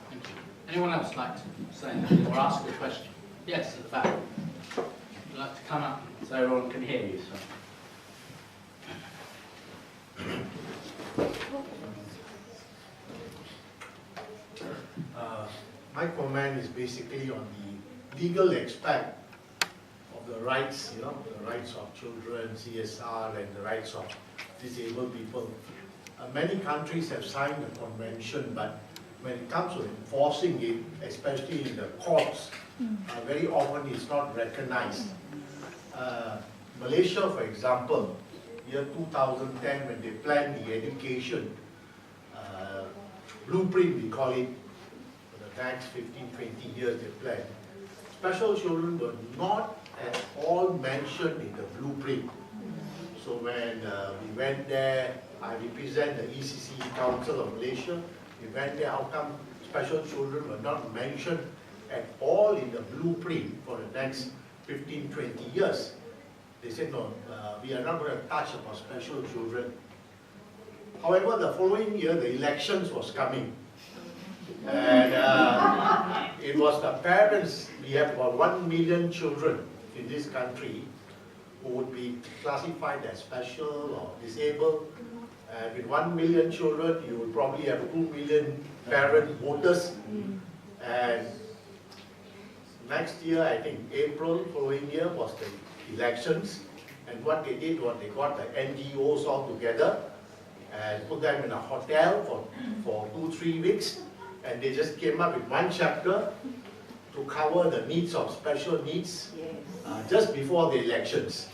Thank you. Anyone else like to say anything or ask a question? Yes, at the back. You'd like to come up so everyone can hear you. My comment is basically on the legal aspect of the rights, the rights of children, CSR, and the rights of disabled people. Many countries have signed the convention, but when it comes to enforcing it, especially in the courts, very often it's not recognized. Malaysia, for example, year 2010, when they planned the education blueprint, we call it, for the next 15, 20 years they planned, special children were not at all mentioned in the blueprint. So when we went there, I represent the ICSE Council of Malaysia. We went there, how come special children were not mentioned at all in the blueprint for the next 15, 20 years? They said, no, we are not going to touch upon special children. However, the following year, the elections was coming. And it was the parents, we have about 1 million children in this country who would be classified as special or disabled. And with 1 million children, you would probably have 2 million parent voters. And next year, I think April, following year, was the elections. And what they did was they got the NGOs all together and put them in a hotel for 2-3 weeks. And they just came up with one chapter to cover the needs of special needs just before the elections.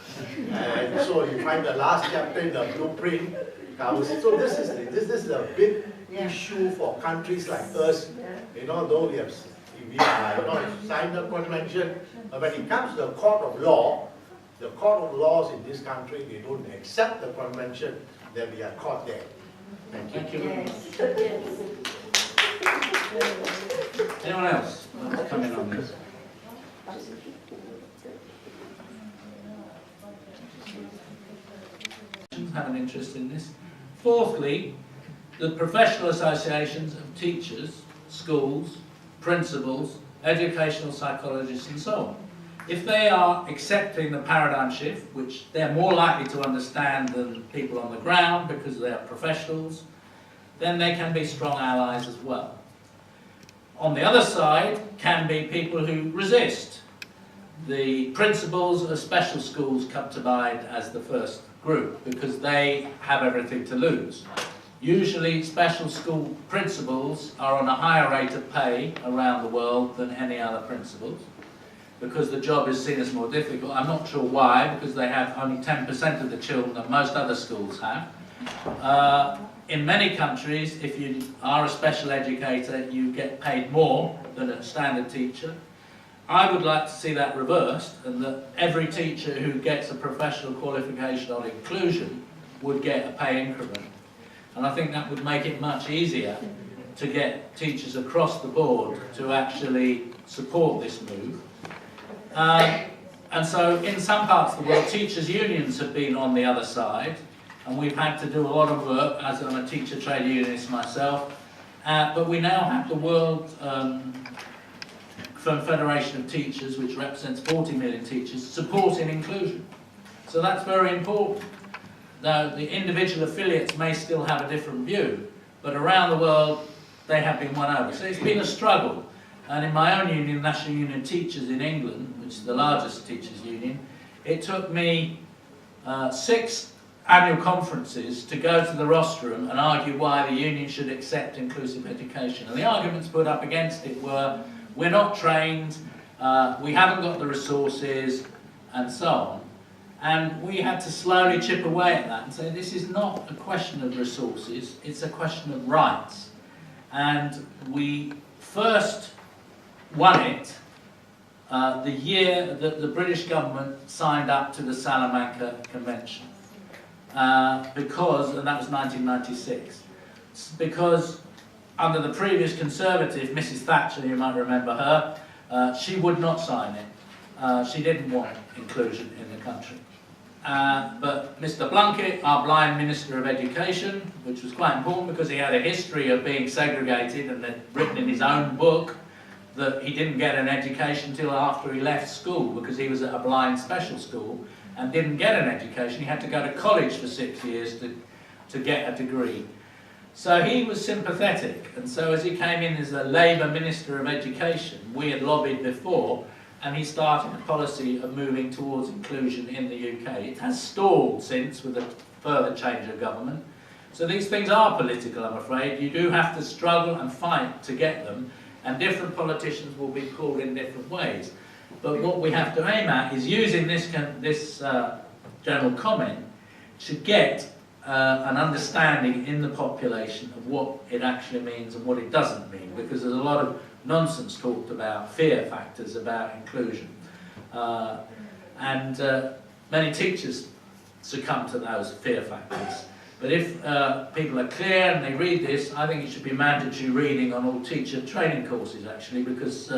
And so you find the last chapter in the blueprint covers it. So this is a big issue for countries like us. Though we have signed the convention, but when it comes to the court of law, the court of laws in this country, they don't accept the convention, then we are caught there. Thank you. Thank you very much. Yes. Anyone else want to come in on this? Have an interest in this. Fourthly, the professional associations of teachers, schools, principals, educational psychologists and so on. If they are accepting the paradigm shift, which they're more likely to understand than people on the ground because they're professionals, then they can be strong allies as well. On the other side can be people who resist. The principals of special schools come to mind as the first group because they have everything to lose. Usually special school principals are on a higher rate of pay around the world than any other principals because the job is seen as more difficult. I'm not sure why, because they have only 10% of the children that most other schools have. In many countries, if you are a special educator, you get paid more than a standard teacher. I would like to see that reversed, and that every teacher who gets a professional qualification on inclusion would get a pay increment. And I think that would make it much easier to get teachers across the board to actually support this move. And so in some parts of the world, teachers' unions have been on the other side, and we've had to do a lot of work, as I'm a teacher trade unionist myself, but we now have the World Federation of Teachers, which represents 40 million teachers, supporting inclusion. So that's very important. Now, the individual affiliates may still have a different view, but around the world, they have been won over. So it's been a struggle. And in my own union, National Union of Teachers in England, which is the largest teachers' union, it took me 6 annual conferences to go to the rostrum and argue why the union should accept inclusive education. And the arguments put up against it were, we're not trained, we haven't got the resources, and so on. And we had to slowly chip away at that and say, this is not a question of resources, it's a question of rights. And we first won it the year that the British government signed up to the Salamanca Convention. Because, and that was 1996, because under the previous Conservative, Mrs. Thatcher, you might remember her, she would not sign it. She didn't want inclusion in the country. But Mr. Blunkett, our blind Minister of Education, which was quite important because he had a history of being segregated and had written in his own book that he didn't get an education until after he left school because he was at a blind special school and didn't get an education. He had to go to college for 6 years to get a degree. So he was sympathetic, and so as he came in as a Labour Minister of Education, we had lobbied before, and he started a policy of moving towards inclusion in the UK. It has stalled since with a further change of government. So these things are political, I'm afraid. You do have to struggle and fight to get them, and different politicians will be called in different ways. But what we have to aim at is using this general comment to get an understanding in the population of what it actually means and what it doesn't mean, because there's a lot of nonsense talked about, fear factors about inclusion. And many teachers succumb to those fear factors. But if people are clear and they read this, I think it should be mandatory reading on all teacher training courses, actually, because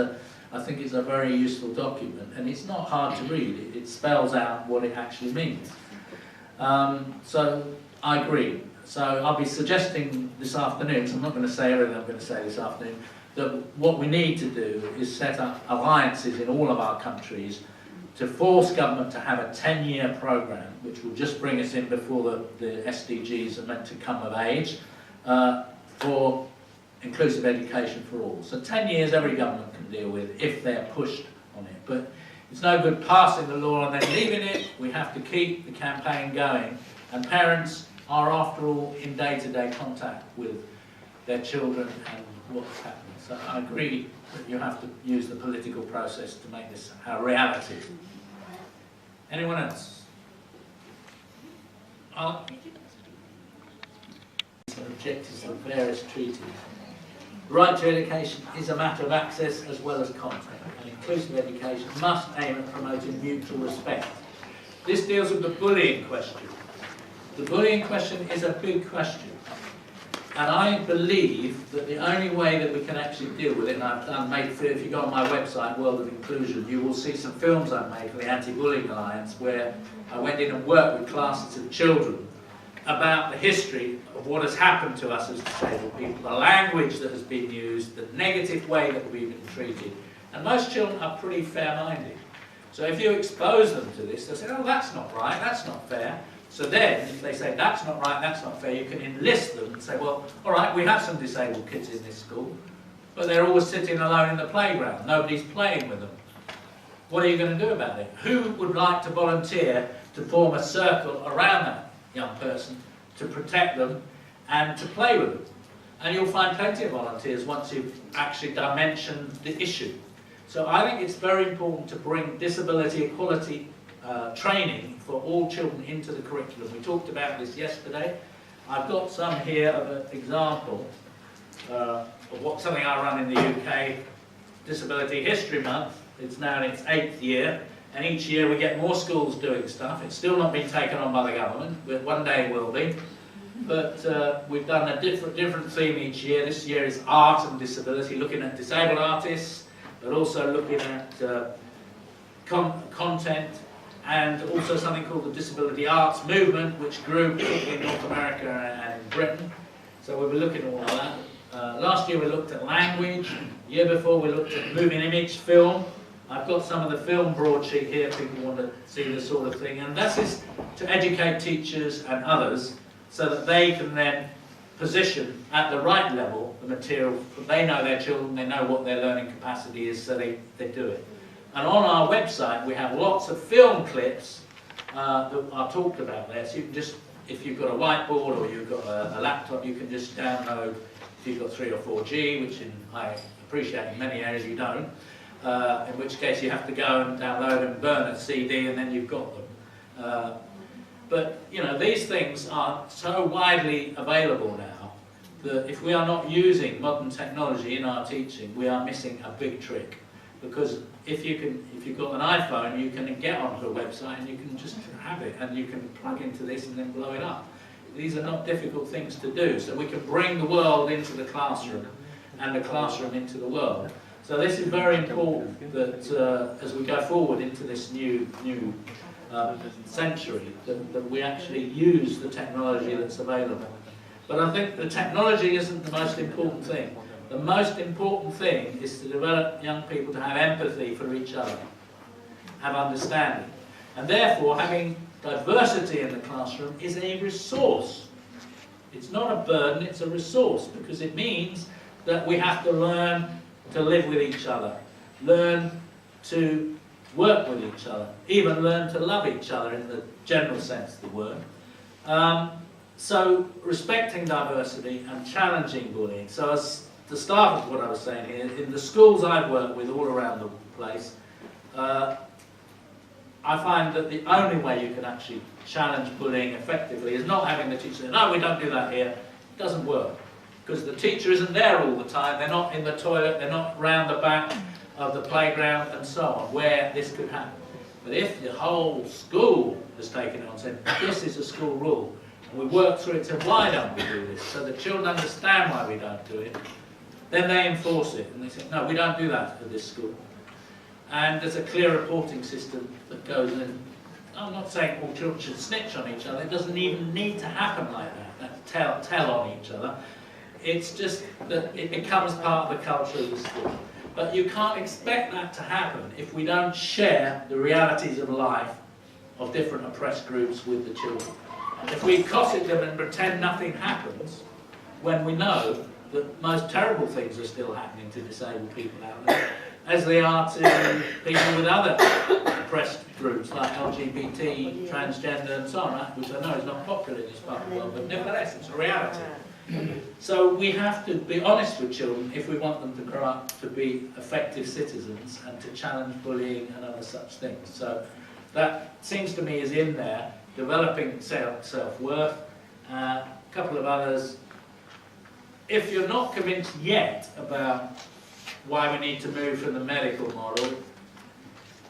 I think it's a very useful document, and it's not hard to read. It spells out what it actually means. So I agree. So I'll be suggesting this afternoon, so I'm not going to say everything I'm going to say this afternoon, that what we need to do is set up alliances in all of our countries to force government to have a 10-year programme, which will just bring us in before the SDGs are meant to come of age, for inclusive education for all. So 10 years every government can deal with if they're pushed on it. But it's no good passing the law and then leaving it. We have to keep the campaign going. And parents are, after all, in day-to-day contact with their children and what's happening. So I agree that you have to use the political process to make this a reality. Anyone else? Objectives of various treaties. Right to education is a matter of access as well as content, and inclusive education must aim at promoting mutual respect. This deals with the bullying question. The bullying question is a big question. And I believe that the only way that we can actually deal with it, and I've made, if you go on my website, World of Inclusion, you will see some films I've made for the Anti-Bullying Alliance, where I went in and worked with classes of children about the history of what has happened to us as disabled people, the language that has been used, the negative way that we've been treated. And most children are pretty fair-minded. So if you expose them to this, they'll say, oh, that's not right, that's not fair. So then, if they say, that's not right, that's not fair, you can enlist them and say, well, all right, we have some disabled kids in this school, but they're always sitting alone in the playground. Nobody's playing with them. What are you going to do about it? Who would like to volunteer to form a circle around that young person to protect them and to play with them? And you'll find plenty of volunteers once you've actually dimensioned the issue. So I think it's very important to bring disability equality training for all children into the curriculum. We talked about this yesterday. I've got some here of an example of something I run in the UK, Disability History Month. It's now in its 8th year, and each year we get more schools doing stuff. It's still not been taken on by the government, but one day it will be. But we've done a different theme each year. This year is art and disability, looking at disabled artists, but also looking at content, and also something called the Disability Arts Movement, which grew particularly in North America and in Britain. So we were looking at all of that. Last year we looked at language. The year before we looked at moving image film. I've got some of the film broadsheet here if people want to see this sort of thing. And that is to educate teachers and others so that they can then position at the right level the material. They know their children, they know what their learning capacity is, so they do it. And on our website we have lots of film clips that are talked about there. So you can just, if you've got a whiteboard or you've got a laptop, you can just download, if you've got 3 or 4G, which I appreciate in many areas you don't, in which case you have to go and download and burn a CD and then you've got them. But you know, these things are so widely available now that if we are not using modern technology in our teaching, we are missing a big trick. Because if you've got an iPhone, you can get onto a website and you can just have it, and you can plug into this and then blow it up. These are not difficult things to do, so we can bring the world into the classroom and the classroom into the world. So this is very important that as we go forward into this new century, that we actually use the technology that's available. But I think the technology isn't the most important thing. The most important thing is to develop young people to have empathy for each other, have understanding. And therefore, having diversity in the classroom is a resource. It's not a burden, it's a resource, because it means that we have to learn to live with each other, learn to work with each other, even learn to love each other in the general sense of the word. So respecting diversity and challenging bullying. So as the start of what I was saying here, in the schools I've worked with all around the place, I find that the only way you can actually challenge bullying effectively is not having the teacher say, no, we don't do that here. It doesn't work. Because the teacher isn't there all the time, they're not in the toilet, they're not round the back of the playground and so on, where this could happen. But if the whole school has taken it on and said, this is a school rule, and we work through it, so why don't we do this? So the children understand why we don't do it. Then they enforce it, and they say, no, we don't do that at this school. And there's a clear reporting system that goes in. I'm not saying all children should snitch on each other. It doesn't even need to happen like that tell on each other. It's just that it becomes part of the culture of the school. But you can't expect that to happen if we don't share the realities of life of different oppressed groups with the children. If we cosset them and pretend nothing happens, when we know that most terrible things are still happening to disabled people out there, as they are to people with other oppressed groups like LGBT, transgender and so on, which I know is not popular in this part of the world, but nevertheless it's a reality. So we have to be honest with children if we want them to grow up to be effective citizens and to challenge bullying and other such things. So that seems to me is in there, developing self-worth, a couple of others. If you're not convinced yet about why we need to move from the medical model,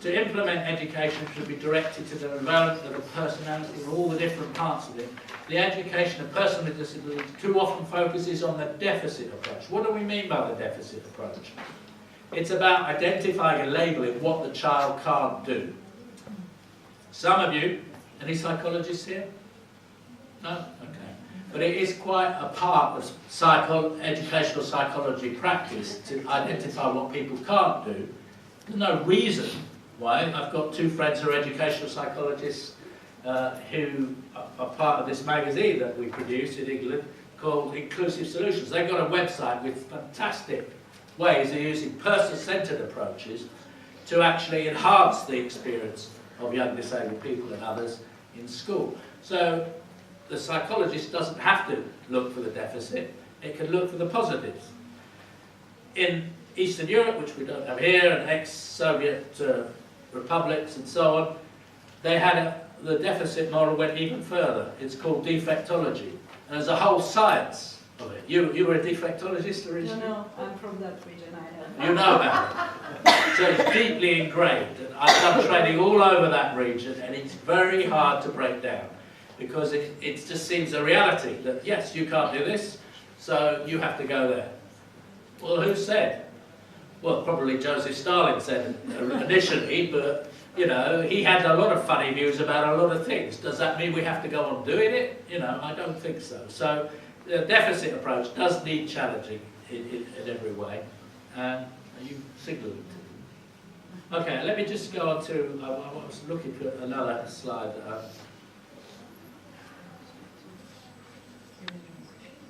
To implement education should be directed to the development of the personality and all the different parts of it. The education of person with disability too often focuses on the deficit approach. What do we mean by the deficit approach? It's about identifying and labelling what the child can't do. Some of you, any psychologists here? No? Okay. But it is quite a part of educational psychology practice to identify what people can't do. There's no reason why. I've got two friends who are educational psychologists who are part of this magazine that we produce in England called Inclusive Solutions. They've got a website with fantastic ways of using person-centred approaches to actually enhance the experience of young disabled people and others in school. So the psychologist doesn't have to look for the deficit, it can look for the positives. In Eastern Europe, which we don't have here, and ex-Soviet republics and so on, they had the deficit model went even further. It's called defectology. And there's a whole science of it. You were a defectologist originally? No, I'm from that region, I know. You know about it. So it's deeply ingrained. And I've done training all over that region, and it's very hard to break down because it just seems a reality that, yes, you can't do this, so you have to go there. Well, who said? Well, probably Joseph Stalin said initially, but, you know, he had a lot of funny views about a lot of things. Does that mean we have to go on doing it? You know, I don't think so. So the deficit approach does need challenging in every way. Are you signaling to me? Okay, let me just go on to, I was looking for another slide.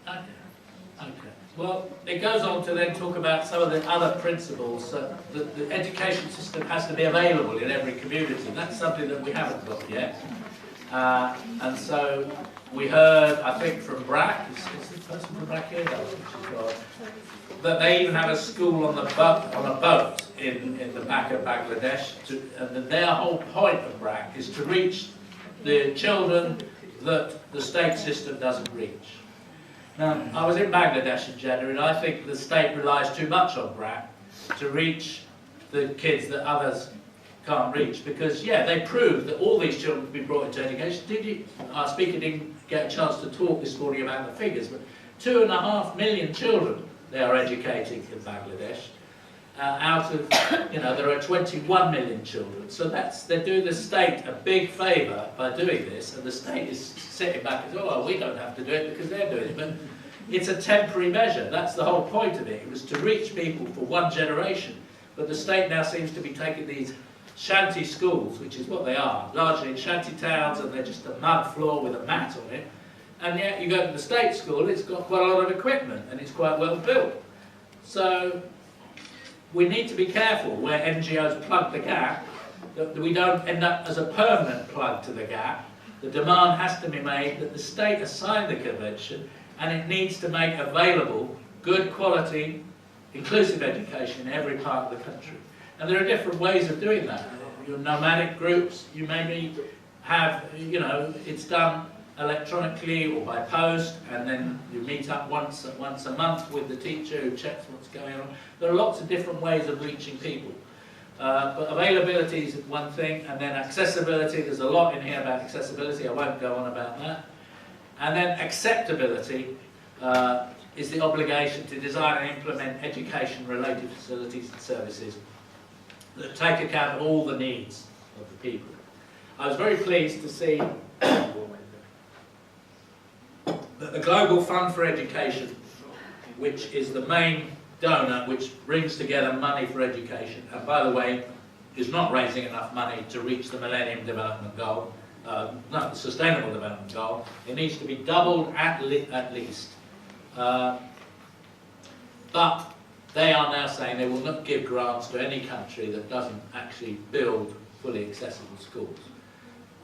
Okay. Well, it goes on to then talk about some of the other principles. The education system has to be available in every community. That's something that we haven't got yet. And so we heard, I think, from BRAC, is the person from BRAC here? No, that they even have a school on a boat in the back of Bangladesh. And their whole point of BRAC is to reach the children that the state system doesn't reach. Now, I was in Bangladesh in January, and I think the state relies too much on BRAC to reach the kids that others can't reach. Because, yeah, they proved that all these children can be brought into education. Our speaker didn't get a chance to talk this morning about the figures, but 2.5 million children they are educating in Bangladesh. Out of, there are 21 million children. So they're doing the state a big favour by doing this, and the state is sitting back and saying, oh, well, we don't have to do it because they're doing it. But it's a temporary measure. That's the whole point of it. It was to reach people for one generation. But the state now seems to be taking these shanty schools, which is what they are, largely in shanty towns, and they're just a mud floor with a mat on it. And yet you go to the state school, it's got quite a lot of equipment, and it's quite well built. So we need to be careful where NGOs plug the gap, that we don't end up as a permanent plug to the gap. The demand has to be made that the state has signed the convention, and it needs to make available good quality, inclusive education in every part of the country. And there are different ways of doing that. Your nomadic groups, you maybe have, it's done electronically or by post, and then you meet up once a month with the teacher who checks what's going on. There are lots of different ways of reaching people. But availability is one thing, and then accessibility, there's a lot in here about accessibility, I won't go on about that. And then acceptability is the obligation to design and implement education-related facilities and services that take account of all the needs of the people. I was very pleased to see that the Global Fund for Education, which is the main donor which brings together money for education, and by the way, is not raising enough money to reach the Millennium Development Goal, the Sustainable Development Goal. It needs to be doubled at least. But they are now saying they will not give grants to any country that doesn't actually build fully accessible schools.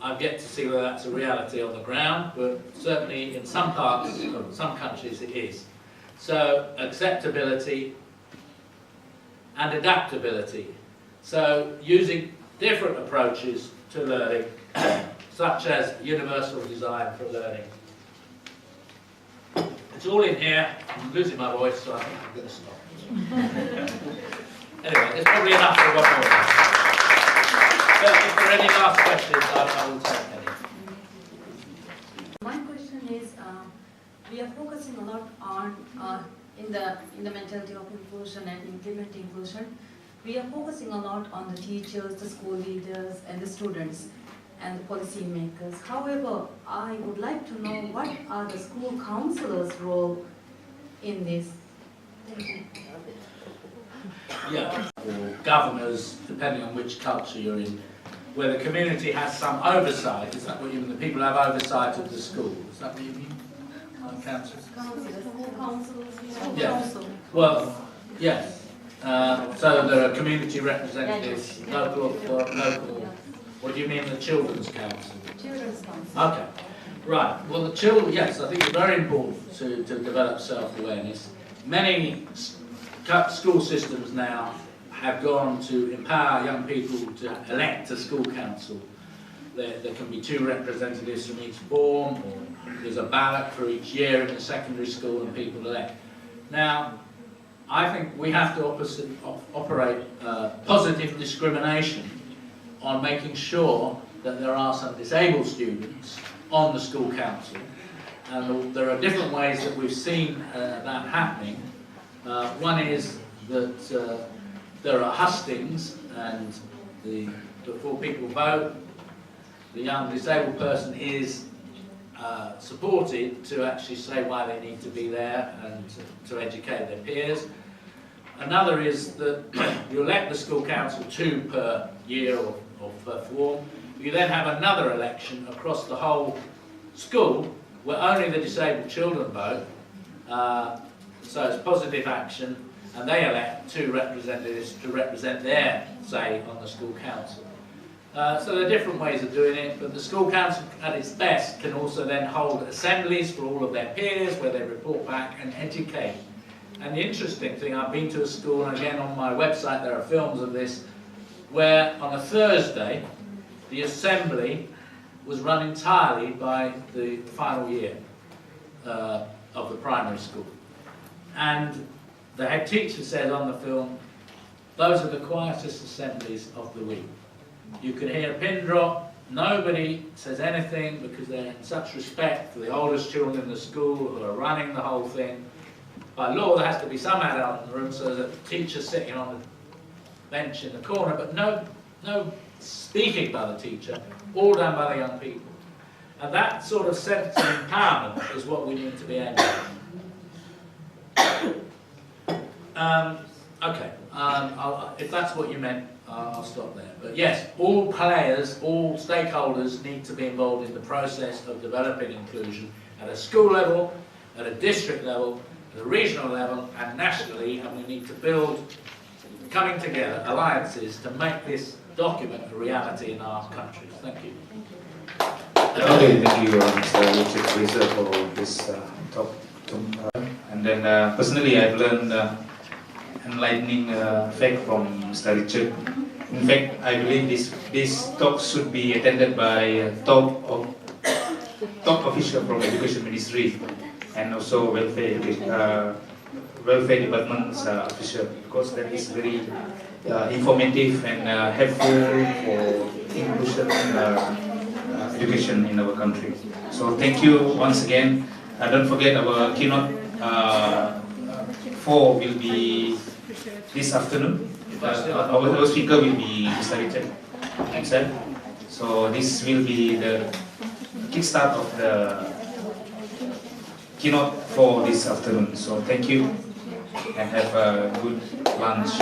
I've yet to see whether that's a reality on the ground, but certainly in some parts of some countries it is. So acceptability and adaptability. So using different approaches to learning, such as universal design for learning. It's all in here. I'm losing my voice, so I think I'm going to stop. Anyway, there's probably enough for one more. any last questions, I will take any. My question is, we are focusing a lot on in the mentality of inclusion and implementing inclusion. We are focusing a lot on the teachers, the school leaders, and the students, and the policy makers. However, I would like to know what are the school counselors' role in this. Thank you. Yeah, or governors, depending on which culture you're in, where the community has some oversight. Is that what you mean? The people have oversight of the school. Is that what you mean? Council? School counselors. Yes. Well, yes. So there are community representatives, local. What do you mean, the Children's Council? Children's council. Okay. Right. Well, the children, yes, I think it's very important to develop self-awareness. Many school systems now have gone to empower young people to elect a school council. There can be 2 representatives from each form, or there's a ballot for each year in the secondary school and people elect. Now, I think we have to operate positive discrimination on making sure that there are some disabled students on the school council. And there are different ways that we've seen that happening. One is that there are hustings, and before people vote, the young disabled person is supported to actually say why they need to be there and to educate their peers. Another is that you elect the school council 2 per year or per form. You then have another election across the whole school where only the disabled children vote. So it's positive action, and they elect 2 representatives to represent their say on the school council. So there are different ways of doing it, but the school council at its best can also then hold assemblies for all of their peers where they report back and educate. And the interesting thing, I've been to a school, and again on my website there are films of this, where on a Thursday the assembly was run entirely by the final year of the primary school. And the head teacher said on the film, those are the quietest assemblies of the week. You can hear a pin drop, nobody says anything because they're in such respect for the oldest children in the school who are running the whole thing. By law there has to be some adult in the room, so that the teacher's sitting on the bench in the corner, but no speaking by the teacher, all done by the young people. And that sort of sense of empowerment is what we need to be aiming at. Okay, if that's what you meant, I'll stop there. But yes, all players, all stakeholders need to be involved in the process of developing inclusion at a school level, at a district level, at a regional level, and nationally, and we need to build, coming together, alliances to make this document a reality in our countries. Thank you. Okay, thank you, Mr. Rieser, for this talk. And then personally, I've learned enlightening fact from Mr. Richard. In fact, I believe this talk should be attended by top official from Education Ministry and also welfare department's official, because that is very informative and helpful for inclusion education in our country. So thank you once again. Don't forget our keynote 4 will be this afternoon. Our speaker will be Mr. Richard himself. So this will be the kickstart of the keynote for this afternoon. So thank you and have a good lunch.